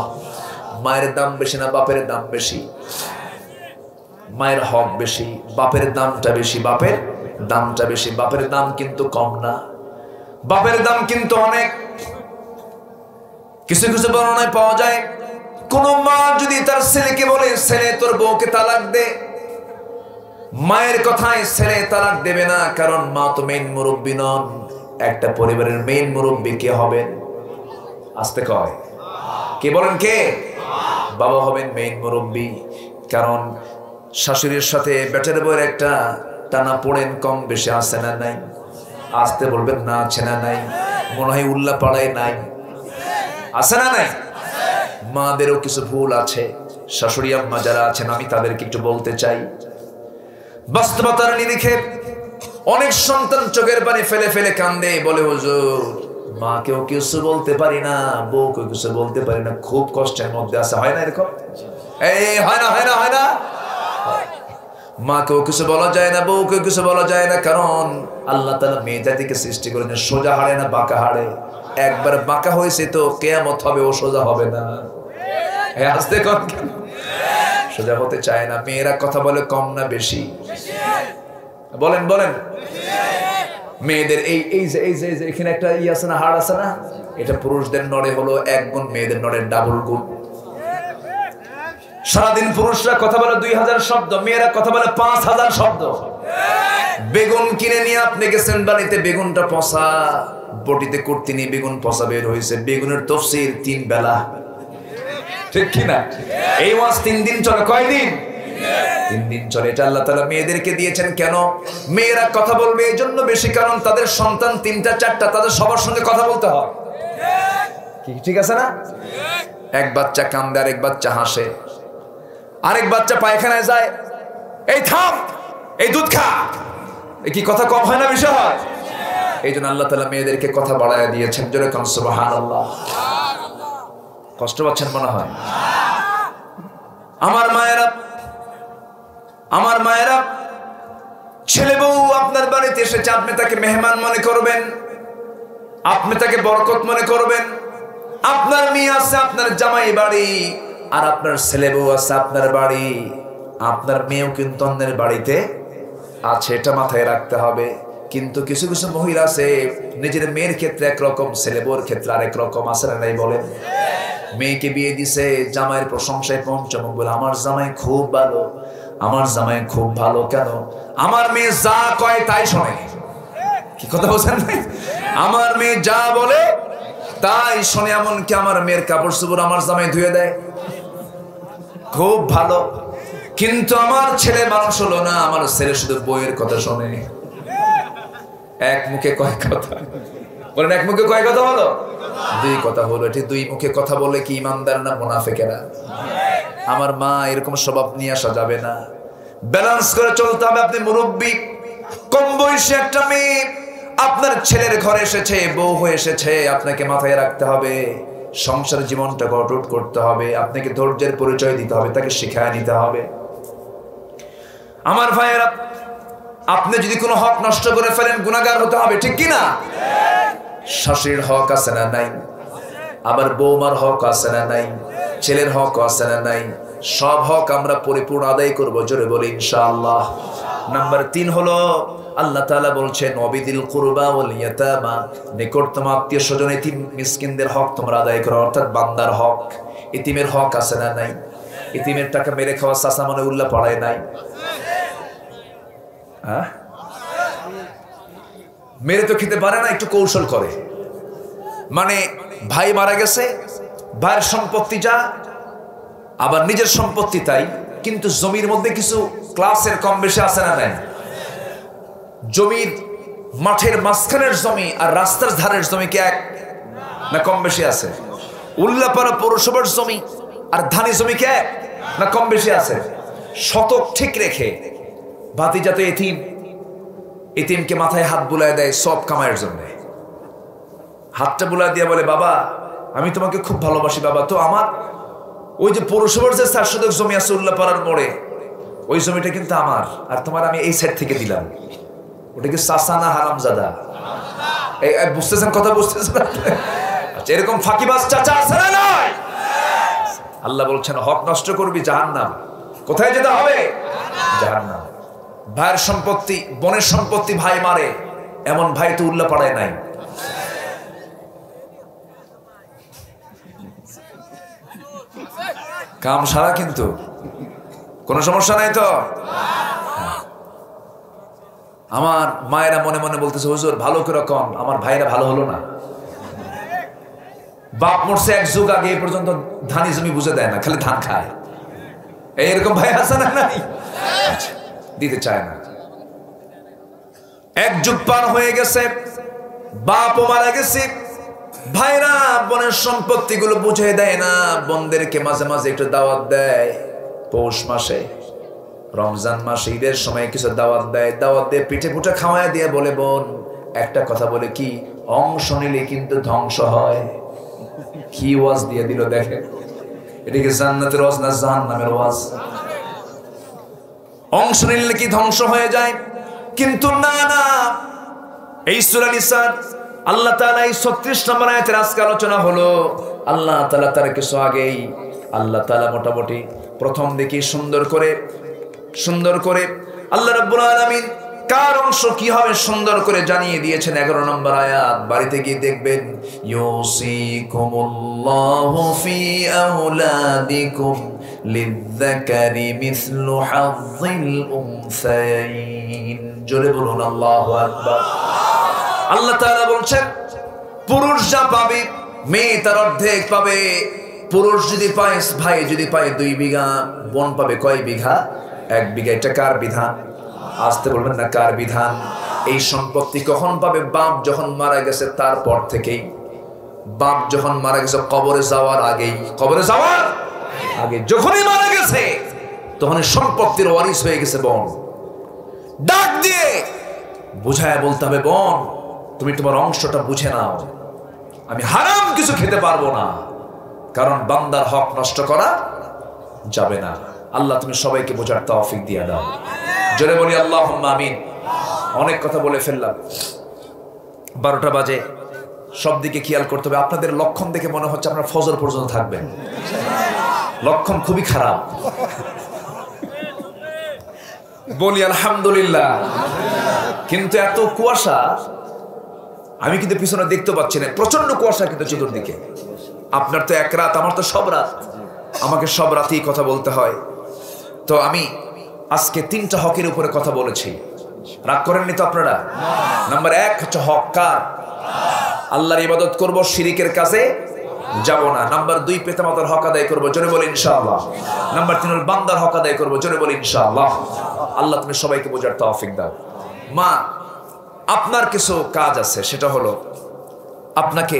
মায়ের দাম বেশি না বাপের দাম বেশি? মায়ের হক বেশি, বাপের দামটা বেশি। বাপের দামটা বেশি, বাপের দাম কিন্তু কম না, বাপের দাম কিন্তু অনেক। কিছু কিছু বর্ণনায় পাওয়া যায়, কোন মা যদি তার ছেলেকে বলে, ছেলে তোর বউকে তালাক দে, মায়ের কথায় ছেলে তালাক দেবে না, কারণ মা তো মেইন মুরব্বী নন। একটা পরিবারের মেইন মুরব্বী কে হবেন? আসতে কয় কে বলেন? কে? বাবা হবেন মেইন মুরব্বী। কারণ শাশুড়ির সাথে বেটার বউয়ের একটা টানা পড়েন কম বেশি আছে না নাই? আসতে বলবেন না, আছে না নাই? মনে হয় উল্লা পাড়ায় নাই, আছে না নাই? মাদেরও কিছু ভুল আছে। শাশুড়ি আম্মা যারা আছেন, আমি তাদেরকে একটু বলতে চাই, বাস্তবতার নিরিখে অনেক সন্তান চোখের পানি ফেলে ফেলে কান্দে, বলে হুজুর মাকেও কিছু বলতে পারি না, বউকেও কিছু বলতে পারি না, খুব কষ্টের মধ্যে আছে। হয় না এরকম? এই হয় না, হয় না, হয় না? মাকেও কিছু বলা যায় না, বউকেও কিছু বলা যায় না, কারণ আল্লাহ তাআলা মেয়ে জাতিকে সৃষ্টি করেছেন সোজা হাড়ে না বাঁকা হাড়ে। একবার বাঁকা হয়েছে তো কিয়ামত হবে, ও সোজা হবে না। আস্তে কর, সোজা হতে চায় না। মেয়েরা কথা বলে কম না বেশি? বলেন বলেন। মেয়েদের এই যে এখানে একটা ই আছে না, হাড় আছে না, এটা পুরুষদের নড়ে হলো 1 গুণ, মেয়েদের নড়ে ডাবল গুণ। সারাদিন পুরুষরা কথা বলে 2000 শব্দ, মেয়েরা কথা বলে 5000 শব্দ। বেগুন কিনে নিয়ে আপনি গেছেন বাড়িতে, বেগুনটা পচা, বটিতে কুর্তি নিয়ে বেগুন পচা বের হয়েছে। বেগুনের তাফসীর 3 বেলা, ঠিক কিনা? এই ওয়াজ 3 দিন চলে। কয়দিন? 3 দিন চলে। এটা আল্লাহ তাআলা মেয়েদেরকে দিয়েছেন কেন? মেয়েরা কথা বলবে এই জন্য বেশি, কারণ তাদের সন্তান 3টা 4টা, তাদের সবার সঙ্গে কথা বলতে হয়। ঠিক আছে না? এক বাচ্চা কান্দে, আরেক বাচ্চা হাসে, আরেক বাচ্চা পায়খানায় যায়, এই থাম, এই দুধ খা। কি কথা কম হয় না, বেশি হয়? এই জন্য আল্লাহ তাআলা মেয়েদেরকে কথা বাড়ায় দিয়েছেন। জোরে কোন সুবহানাল্লাহ। কষ্ট পাচ্ছেন মনে হয়? আমার মায়েরা, আমার মায়েরা, ছেলে বউ আপনার বাড়িতে এসেছে, আপনি তাকে মেহমান মনে করবেন, আপনি তাকে বরকত মনে করবেন। আপনার মেয়ে আছে আপনার জামাই বাড়ি, আর আপনার ছেলে বউ আছে আপনার বাড়ি। আপনার মেয়েও কিন্তু অন্যের বাড়িতে আছে, এটা মাথায় রাখতে হবে। কিন্তু কিছু কিছু মহিলা আছে নিজের মেয়ের ক্ষেত্রে একরকম, ছেলে বউর ক্ষেত্রে আরেক রকম। আছে না নাই বলেন? মেয়েকে বিয়ে দিছে, জামাইয়ের প্রশংসায় পঞ্চমুখ বলে, আমার জামাই খুব ভালো, আমার জামাই খুব ভালো। কেন? আমার মেয়ে যা কয় তাই শোনে। কি কথা বলছেন? আমার মেয়ে যা বলে তাই শোনে। এমনকি আমার মেয়ের কাপড় চোপড় আমার জামাই ধুয়ে দেয়, খুব ভালো। কিন্তু আমার ছেলে মানুষ হলো না, আমার ছেলে শুধু বইয়ের কথা শোনে। এক মুখে কয় কথা বলেন? এক মুখে কয় কথা হলো? 2 কথা হলো। এটি 2 মুখে কথা বলে কি ইমানদার না মুনাফিকেরা? আমার মা এরকম স্বভাব নিয়ে আসা যাবে না। ব্যালেন্স করে চলতে হবে। আপনি মুরব্বী, কম বয়সী একটা মেয়ে আপনার ছেলের ঘরে এসেছে, বউ হয়ে এসেছে, আপনাকে মাথায় রাখতে হবে সংসার জীবনটা অটুট করতে হবে। আপনাকে ধৈর্যের পরিচয় দিতে হবে, তাকে শিখায় নিতে হবে। আমার ভাইয়েরা, আপনি যদি কোনো হক নষ্ট করে ফেলেন গুনাহগার হতে হবে, ঠিক কি না? শাশুড়ির হক আছে না নাই? আবার বৌমার হক আছে না নাই? ছেলের হক আছে না নাই? সব হক আমরা পরিপূর্ণ আদায় করব, জোরে বলি ইনশাআল্লাহ। নাম্বার 3 হলো আল্লাহ তাআলা বলছেন ওয়াবিদিল কুরবা ওয়াল ইয়াতামা, নিকটতম আত্মীয়-স্বজন এতিম মিসকিনদের হক তোমরা আদায় করো, অর্থাৎ বান্দার হক। এতিমের হক আছে না নাই? এতিমের টাকা মেরে খাওয়া চাচা মনে উল্লাহ পড়ায় নাই? হ্যাঁ, মেরে তো খেতে পারে না, একটু কৌশল করে। মানে ভাই মারা গেছে, ভাইয়ের সম্পত্তি যা, আবার নিজের সম্পত্তি তাই, কিন্তু জমির মধ্যে কিছু ক্লাসের কম বেশি আছে না নাই? জমির মাঠের মাঝখানের জমি আর রাস্তার ধারের জমি কি এক না কম বেশি আছে? উল্লাপাড়া পৌরসভার জমি আর ধানি জমি কি এক না কম বেশি আছে? শতক ঠিক রেখে ভাতিজাতে এতিম, এতিমকে মাথায় হাত বুলায় দেয় সব কামাইয়ের জন্য। হাতটা বুলায় দিয়ে বলে, বাবা আমি তোমাকে খুব ভালোবাসি বাবা, তো আমার ওই যে পৌরসভার যে 4 শতক জমি আছে উল্লাপাড়ার মোড়ে, ওই জমিটা কিন্তু আমার, আর তোমার আমি এই সাইড থেকে দিলাম। ওটা কি চাচা না হারামজাদা? বুঝতেছেন কথা? বুঝতেছেন? আচ্ছা, এরকম ফাঁকিবাজ চাচা আছে না নাই? আল্লাহ বলছেন হক নষ্ট করবি জাহান্নাম। কোথায় যেতে হবে? জাহান্নাম। ভাইয়ের সম্পত্তি, বোনের সম্পত্তি ভাই মারে, এমন ভাই তো উল্লাপাড়ায় নাই। কাম সারা, কিন্তু কোনো সমস্যা নাই তো? আমার মায়েরা মনে মনে বলতেছে, হুজুর ভালো করে কম, আমার ভাইরা ভালো হলো না। বাপ মরছে 1 যুগ আগে, এ পর্যন্ত ধানি জমি বুঝে দেয় না, খালি ধান খায়। এইরকম ভাই আছে না নাই? দিতে চায় না। 1 যুগ পার হয়ে গেছে, বাপও মারা গেছে, ভাইরা বোনের সম্পত্তি গুলো বুঝে দেয় না, বোনদেরকে মাঝে মাঝে একটু দাওয়াত দেয়। পৌষ মাসে, রমজান মাসে, ঈদের সময় কিছু দাওয়াত দেয়, দাওয়াত দিয়ে পিঠে পুঠে খাওয়ায় দিয়ে বলে, বোন একটা কথা বলে, কি অংশ নিলে কিন্তু ধ্বংস হয়। কি ওয়াজ দিয়ে দিল দেখেন, এটা কি জান্নাতের ওয়াজ না জাহান্নামের ওয়াজ? অংশ নিলে কি ধ্বংস হয়ে যায়? কিন্তু না না, এই সূরা নিসার আল্লাহ তাআলা এই 36 নম্বর আয়াতের আজকে আলোচনা হলো। আল্লাহ তাআলা তার কিছু আগেই আল্লাহ তাআলা মোটামুটি প্রথম দিকে সুন্দর করে আল্লাহ রাব্বুল আলামিন কার অংশ কি হবে সুন্দর করে জানিয়ে দিয়েছেন। 11 নম্বর আয়াত বাড়িতে গিয়ে দেখবেন, ইউসিকুমুল্লাহু ফি আওলাদিকুম লিযযাকারি মিসলু হাযযিল উনসায়াইন। জোরে বলুন আল্লাহু আকবার। আল্লাহ তাআলা বলছেন, পুরুষ যা পাবে মেয়ে তার অর্ধেক পাবে। পুরুষ যদি পায়, ভাই যদি পায় 2 বিঘা, বোন পাবে কয় বিঘা? 1 বিঘা। এটা কার বিধান? আসতে বলবেন না, কার বিধান? এই সম্পত্তি কখন পাবে? বাপ যখন মারা গেছে তারপর থেকেই। বাপ যখন মারা গেছে কবরে যাওয়ার আগেই, কবরে যাওয়ার আগে যখনই মারা গেছে তখনই সম্পত্তির ওয়ারিস হয়ে গেছে বোন। ডাক দিয়ে বুঝায় বলতে হবে, বোন তুমি তোমার অংশটা বুঝে নাও, আমি হারাম কিছু খেতে পারবো না, কারণ বান্দার হক নষ্ট করা যাবে না। আল্লাহ তুমি সবাইকে বোঝার তৌফিক দিয়ে দাও। জোরে বলি আল্লাহুম্মা আমিন। অনেক কথা বলে ফেললাম, 12টা বাজে। সব দিকে খেয়াল করতে হবে। আপনাদের লক্ষণ দেখে মনে হচ্ছে আপনারা ফজর পর্যন্ত থাকবেন, লক্ষণ খুবই খারাপ। বলি আলহামদুলিল্লাহ। কিন্তু এত কুয়াশা, আমি কিন্তু পিছনে দেখতে পাচ্ছি না, প্রচন্ড কুয়াশা কিন্তু চতুর্দিকে। আপনার তো 1 রাত, আমার তো সব রাত, আমাকে সব রাতেই কথা বলতে হয়। তো আমি আজকে 3টা হকের উপরে কথা বলেছি, রাগ করেননি তো আপনারা? নাম্বার 1 হচ্ছে হক কার? আল্লাহর ইবাদত করব, শিরিকের কাছে যাব না। নাম্বার 2 পিতামাতার হক আদায় করব, জোরে বলি ইনশাআল্লাহ। নাম্বার 3 বান্দার হক আদায় করব, জোরে বলি ইনশাআল্লাহ। আল্লাহ তুমি সবাইকে বোঝার তৌফিক দাও। মা, আপনার কিছু কাজ আছে, সেটা হলো আপনাকে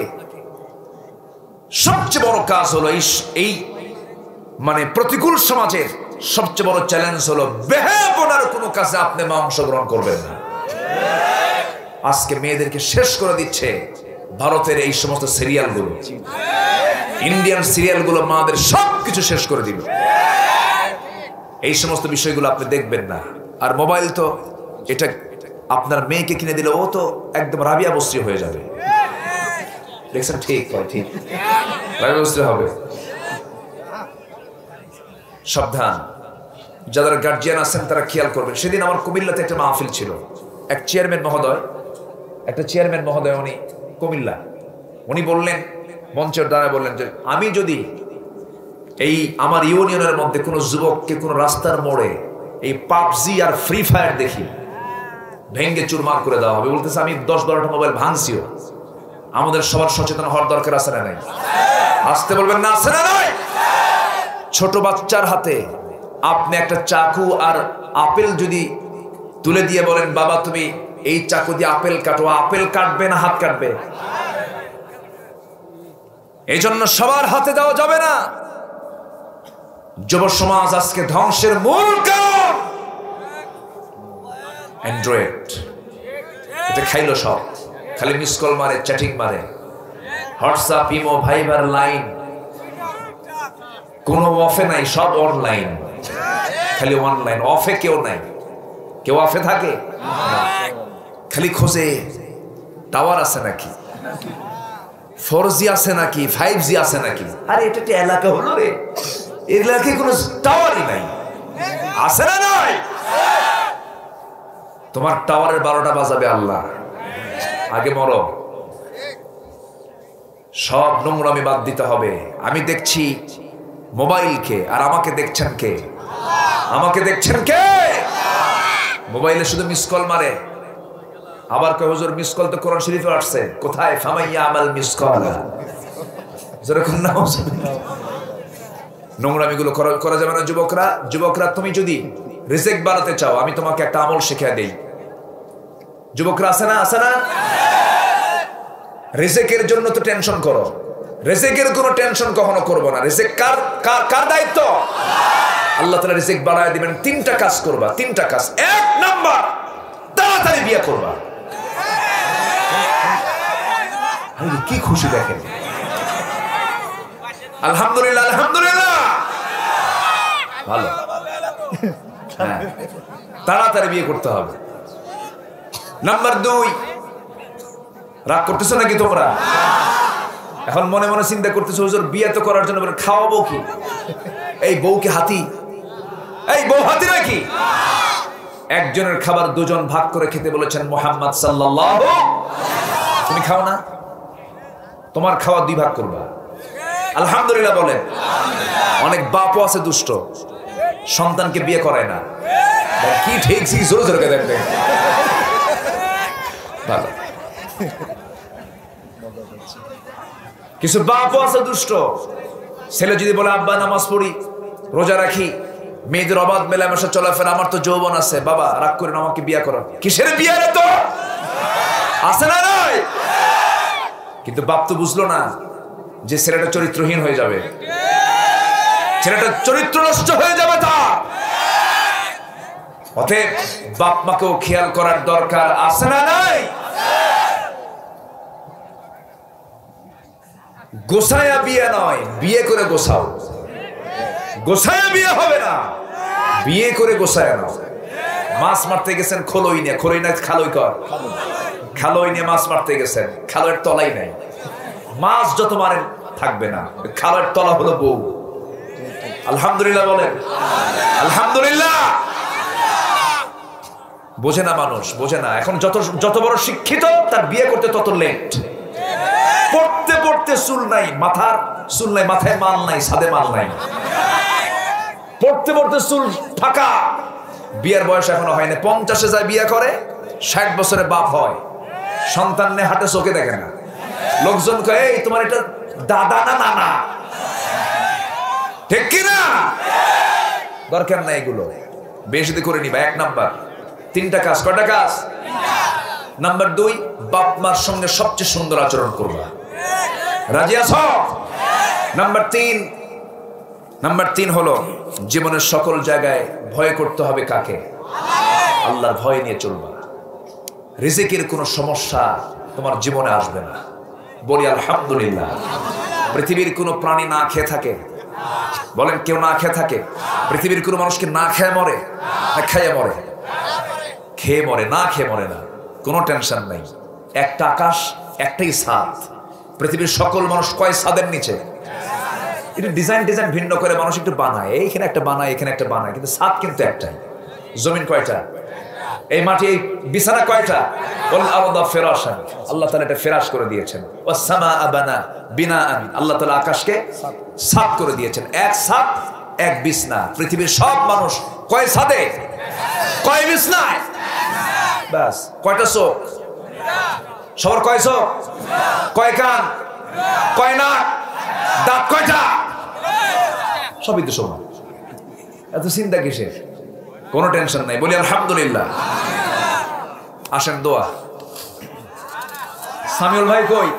সবচেয়ে বড় কাজ হলো এই মানে প্রতিকূল সমাজের সবচেয়ে বড় চ্যালেঞ্জ হলো বেহায়াপনার কোনো কাজে আপনি মা অংশগ্রহণ করবেন না। আজকে মেয়েদেরকে শেষ করে দিচ্ছে ভারতের এই সমস্ত সিরিয়ালগুলো, ইন্ডিয়ান সিরিয়ালগুলো মাদের সবকিছু শেষ করে দিল। এই সমস্ত বিষয়গুলো আপনি দেখবেন না। আর মোবাইল তো এটা আপনার মেয়েকে কিনে দিলে ও তো একদম রাবিয়া বস্ত্রী হয়ে যাবে। দেখছেন? ঠিক ঠিক রাবিয়া বস্ত্রী হবে। সাবধান, যারা গার্জিয়ান আছেন তারা খেয়াল করবেন। সেদিন আমার কুমিল্লাতে একটা মাহফিল ছিল, একটা চেয়ারম্যান মহোদয় উনি কুমিল্লা, উনি বললেন, মঞ্চের দ্বারা বললেন যে আমি যদি এই আমার ইউনিয়নের মধ্যে কোনো যুবককে কোনো রাস্তার মোড়ে এই পাবজি আর ফ্রি ফায়ার দেখি, ভেঙ্গে চুরমার করে দেওয়া হবে। বলতেছে আমি 10-12টা মোবাইল ভাঙছিও। আমাদের সবার সচেতন হওয়ার দরকার আছে না নাই? আসতে বলবেন না, আছে না নাই? ছোট বাচ্চার হাতে আপনি একটা চাকু আর আপেল যদি তুলে দিয়ে বলেন বাবা তুমি এই চাকু দিয়ে আপেল কাটো, আপেল কাটবে না হাত কাটবে? এই জন্য সবার হাতে দেওয়া যাবে না। যুব সমাজ আজকে ধ্বংসের মূল কারণ অ্যান্ড্রয়েড। এটা খাইলো সব, খালি মিস কল মারে, চ্যাটিং মারে, হোয়াটসঅ্যাপ, ইমো, ভাইবার, লাইন, কোনো অফে নাই, সব অনলাইন, খালি অনলাইন। অফে কেউ নাই, কেউ অফে থাকে? খালি খোঁজে টাওয়ার আছে নাকি, 4G আছে নাকি, 5G আছে নাকি। আরে এটা একটা এলাকা হলো রে, এই এলাকায় কোনো টাওয়ারই নাই, আছে না নাই? তোমার টাওয়ারের 12টা বাজাবে আল্লাহ, আগে মরো। সব নোংরামি বাদ দিতে হবে। আমি দেখছি মোবাইলকে, আর আমাকে দেখছেন কে? আমাকে দেখছেন কে? মোবাইলে শুধু মিস কল মারে। আবার কয় হুজুর মিস কল তো কোরআন শরীফে আসছে, কোথায়? ফামাইয়া আমাল মিস কল। যেরকম না, নোংরামিগুলো করা যাবে না। যুবকরা তুমি যদি রিজেক্ট বাড়াতে চাও, আমি তোমাকে একটা আমল শিখিয়ে দেই। যুবকরা আছে না? রিজেকের জন্য তো টেনশন করো, রিজেকের কোনো টেনশন কখনো করবো না। রিজেক কার দায়িত্ব? আল্লাহ তাআলা রিজেক বাড়ায় দিবেন। 3টা কাজ করবা, 3টা কাজ। 1 নাম্বার, তাড়াতাড়ি বিয়ে করবা। কি খুশি দেখেন, আলহামদুলিল্লাহ, আলহামদুলিল্লাহ, ভালো। হ্যাঁ, তাড়াতাড়ি বিয়ে করতে হবে। নাম্বার 2, রাগ করতেছো নাকি তোমরা? এখন মনে মনে চিন্তা করতেছো হুজুর বিয়ে তো করার জন্য খাওয়াবো কি? এই বউ কি হাতি? এই বউ হাতি নাকি? একজনের খাবার দুজন ভাগ করে খেতে বলেছেন মুহাম্মদ সাল্লাল্লাহু। তুমি খাও না, তোমার খাওয়া 2 ভাগ করবা। আলহামদুলিল্লাহ বলেন। অনেক বাপও আছে দুষ্ট, সন্তানকে বিয়ে করায় না। কি ঠিক জোরে জোরে দেখবে, ভালো। কিছু বাপও আছে দুষ্ট, ছেলে যদি বলে আব্বা নামাজ পড়ি, রোজা রাখি, মেয়েদের অবাধ মেলামেশা চলাফেরা, আমার তো যৌবন আছে, বাবা রাগ করেন আমাকে বিয়ে করো। কিসের বিয়ে রে? তো আছে না নাই? কিন্তু বাপ তো বুঝলো না যে ছেলেটা চরিত্রহীন হয়ে যাবে, ছেলেটা চরিত্র নষ্ট হয়ে যাবে তার। অতএব বাপ মাকেও খেয়াল করার দরকার আছে না নাই? গোসায়া বিয়ে নয়, বিয়ে করে গোসাও। গোসায়া বিয়ে হবে না, বিয়ে করে গোসায়া নাও। মাছ মারতে গেছেন খোলই না, খালই কর, খালই নিয়ে মাছ মারতে গেছেন, খালের তলাই নাই। মাছ যত মারেন থাকবে না, খালের তলা হলো বউ। আলহামদুলিল্লাহ বলেন, আলহামদুলিল্লাহ। বোঝে না মানুষ, বোঝে না। এখন যত বড় শিক্ষিত তার বিয়ে করতে তত লেট। পড়তে পড়তে চুল নাই, মাথার চুল নাই, মাথায় মাল নাই, ছাদে মাল নাই। পড়তে পড়তে চুল ফাঁকা, বিয়ের বয়স এখনো হয়নি। 50-এ যায় বিয়ে করে, 60 বছরে বাপ হয়, সন্তান নিয়ে হাতে চোখে দেখে না। লোকজন কয় এই তোমার এটা দাদা না নানা, ঠিক কিনা? দরকার নাই এগুলো, বেশি করে নিবা। 1 নাম্বার। 3টা কাজ। কয়টা কাজ? নাম্বার 2, বাপ মার সঙ্গে সবচেয়ে সুন্দর আচরণ করবা। রাজি আছো? নাম্বার 3, নাম্বার 3 হলো জীবনের সকল জায়গায় ভয় করতে হবে কাকে? আল্লাহর ভয় নিয়ে চলবা। রিজিকের কোনো সমস্যা তোমার জীবনে আসবে না। বলি আলহামদুলিল্লাহ। পৃথিবীর কোনো প্রাণী না খেয়ে থাকে? বলেন, কেউ না খেয়ে থাকে? পৃথিবীর কোনো মানুষকে না খেয়ে মরে না খেয়ে মরে? খেয়ে মরে, না খেয়ে মরে না। কোনো টেনশন নেই। একটা আকাশ, একটাই ছাদ। পৃথিবীর সকল মানুষ কয় ছাদের নিচে? এটা ডিজাইন ভিন্ন করে মানুষ একটু বানায়, এইখানে একটা বানায়, এখানে একটা বানায়, কিন্তু ছাদ কিন্তু একটাই। জমিন কয়টা? এই মাটি, এই বিছানা কয়টা? ওয়াল আরদা ফিরাশান, আল্লাহ তাআলা এটা ফিরাশ করে দিয়েছেন। ওয়াস সামাআ বানা বিনাআন, আল্লাহ তাআলা আকাশকে ছাদ করে দিয়েছেন। এক ছাদ, এক বিছনা। পৃথিবীর সব মানুষ কয় ছাদে, কয় বিছনায়? বাস। কয়টা চোখ? সবার কয় চোখ? কয় কান? কয় নাক? দাঁত কয়টা? সবই তো সমান। এত চিন্তা কিসের? কোনো টেনশন নাই। বলি আলহামদুলিল্লাহ। আসেন দোয়া। সামিউল ভাই কই?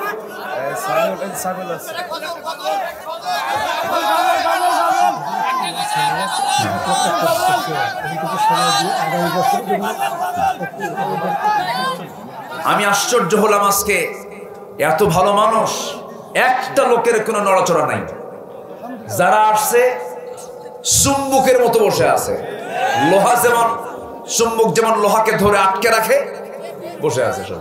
আমি আশ্চর্য হলাম আজকে, এত ভালো মানুষ, একটা লোকের কোনো নড়াচড়া নাই। যারা আসছে চুম্বকের মতো বসে আছে। লোহা যেমন, চুম্বক যেমন লোহাকে ধরে আটকে রাখে, বসে আছে সব।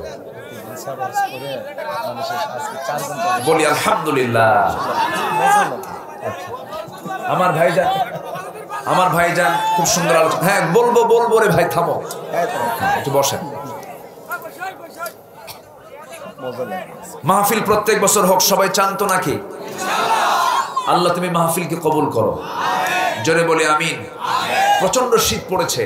বলি আলহামদুলিল্লাহ। আমার ভাইজান খুব সুন্দর আলোচনা। হ্যাঁ, বলবো রে ভাই, থামো একটু বসেন। মাহফিল প্রত্যেক বছর হোক, সবাই চান তো নাকি? আল্লাহ তুমি মাহফিলকে কবুল করো। জোরে বলি আমিন। প্রচন্ড শীত পড়েছে।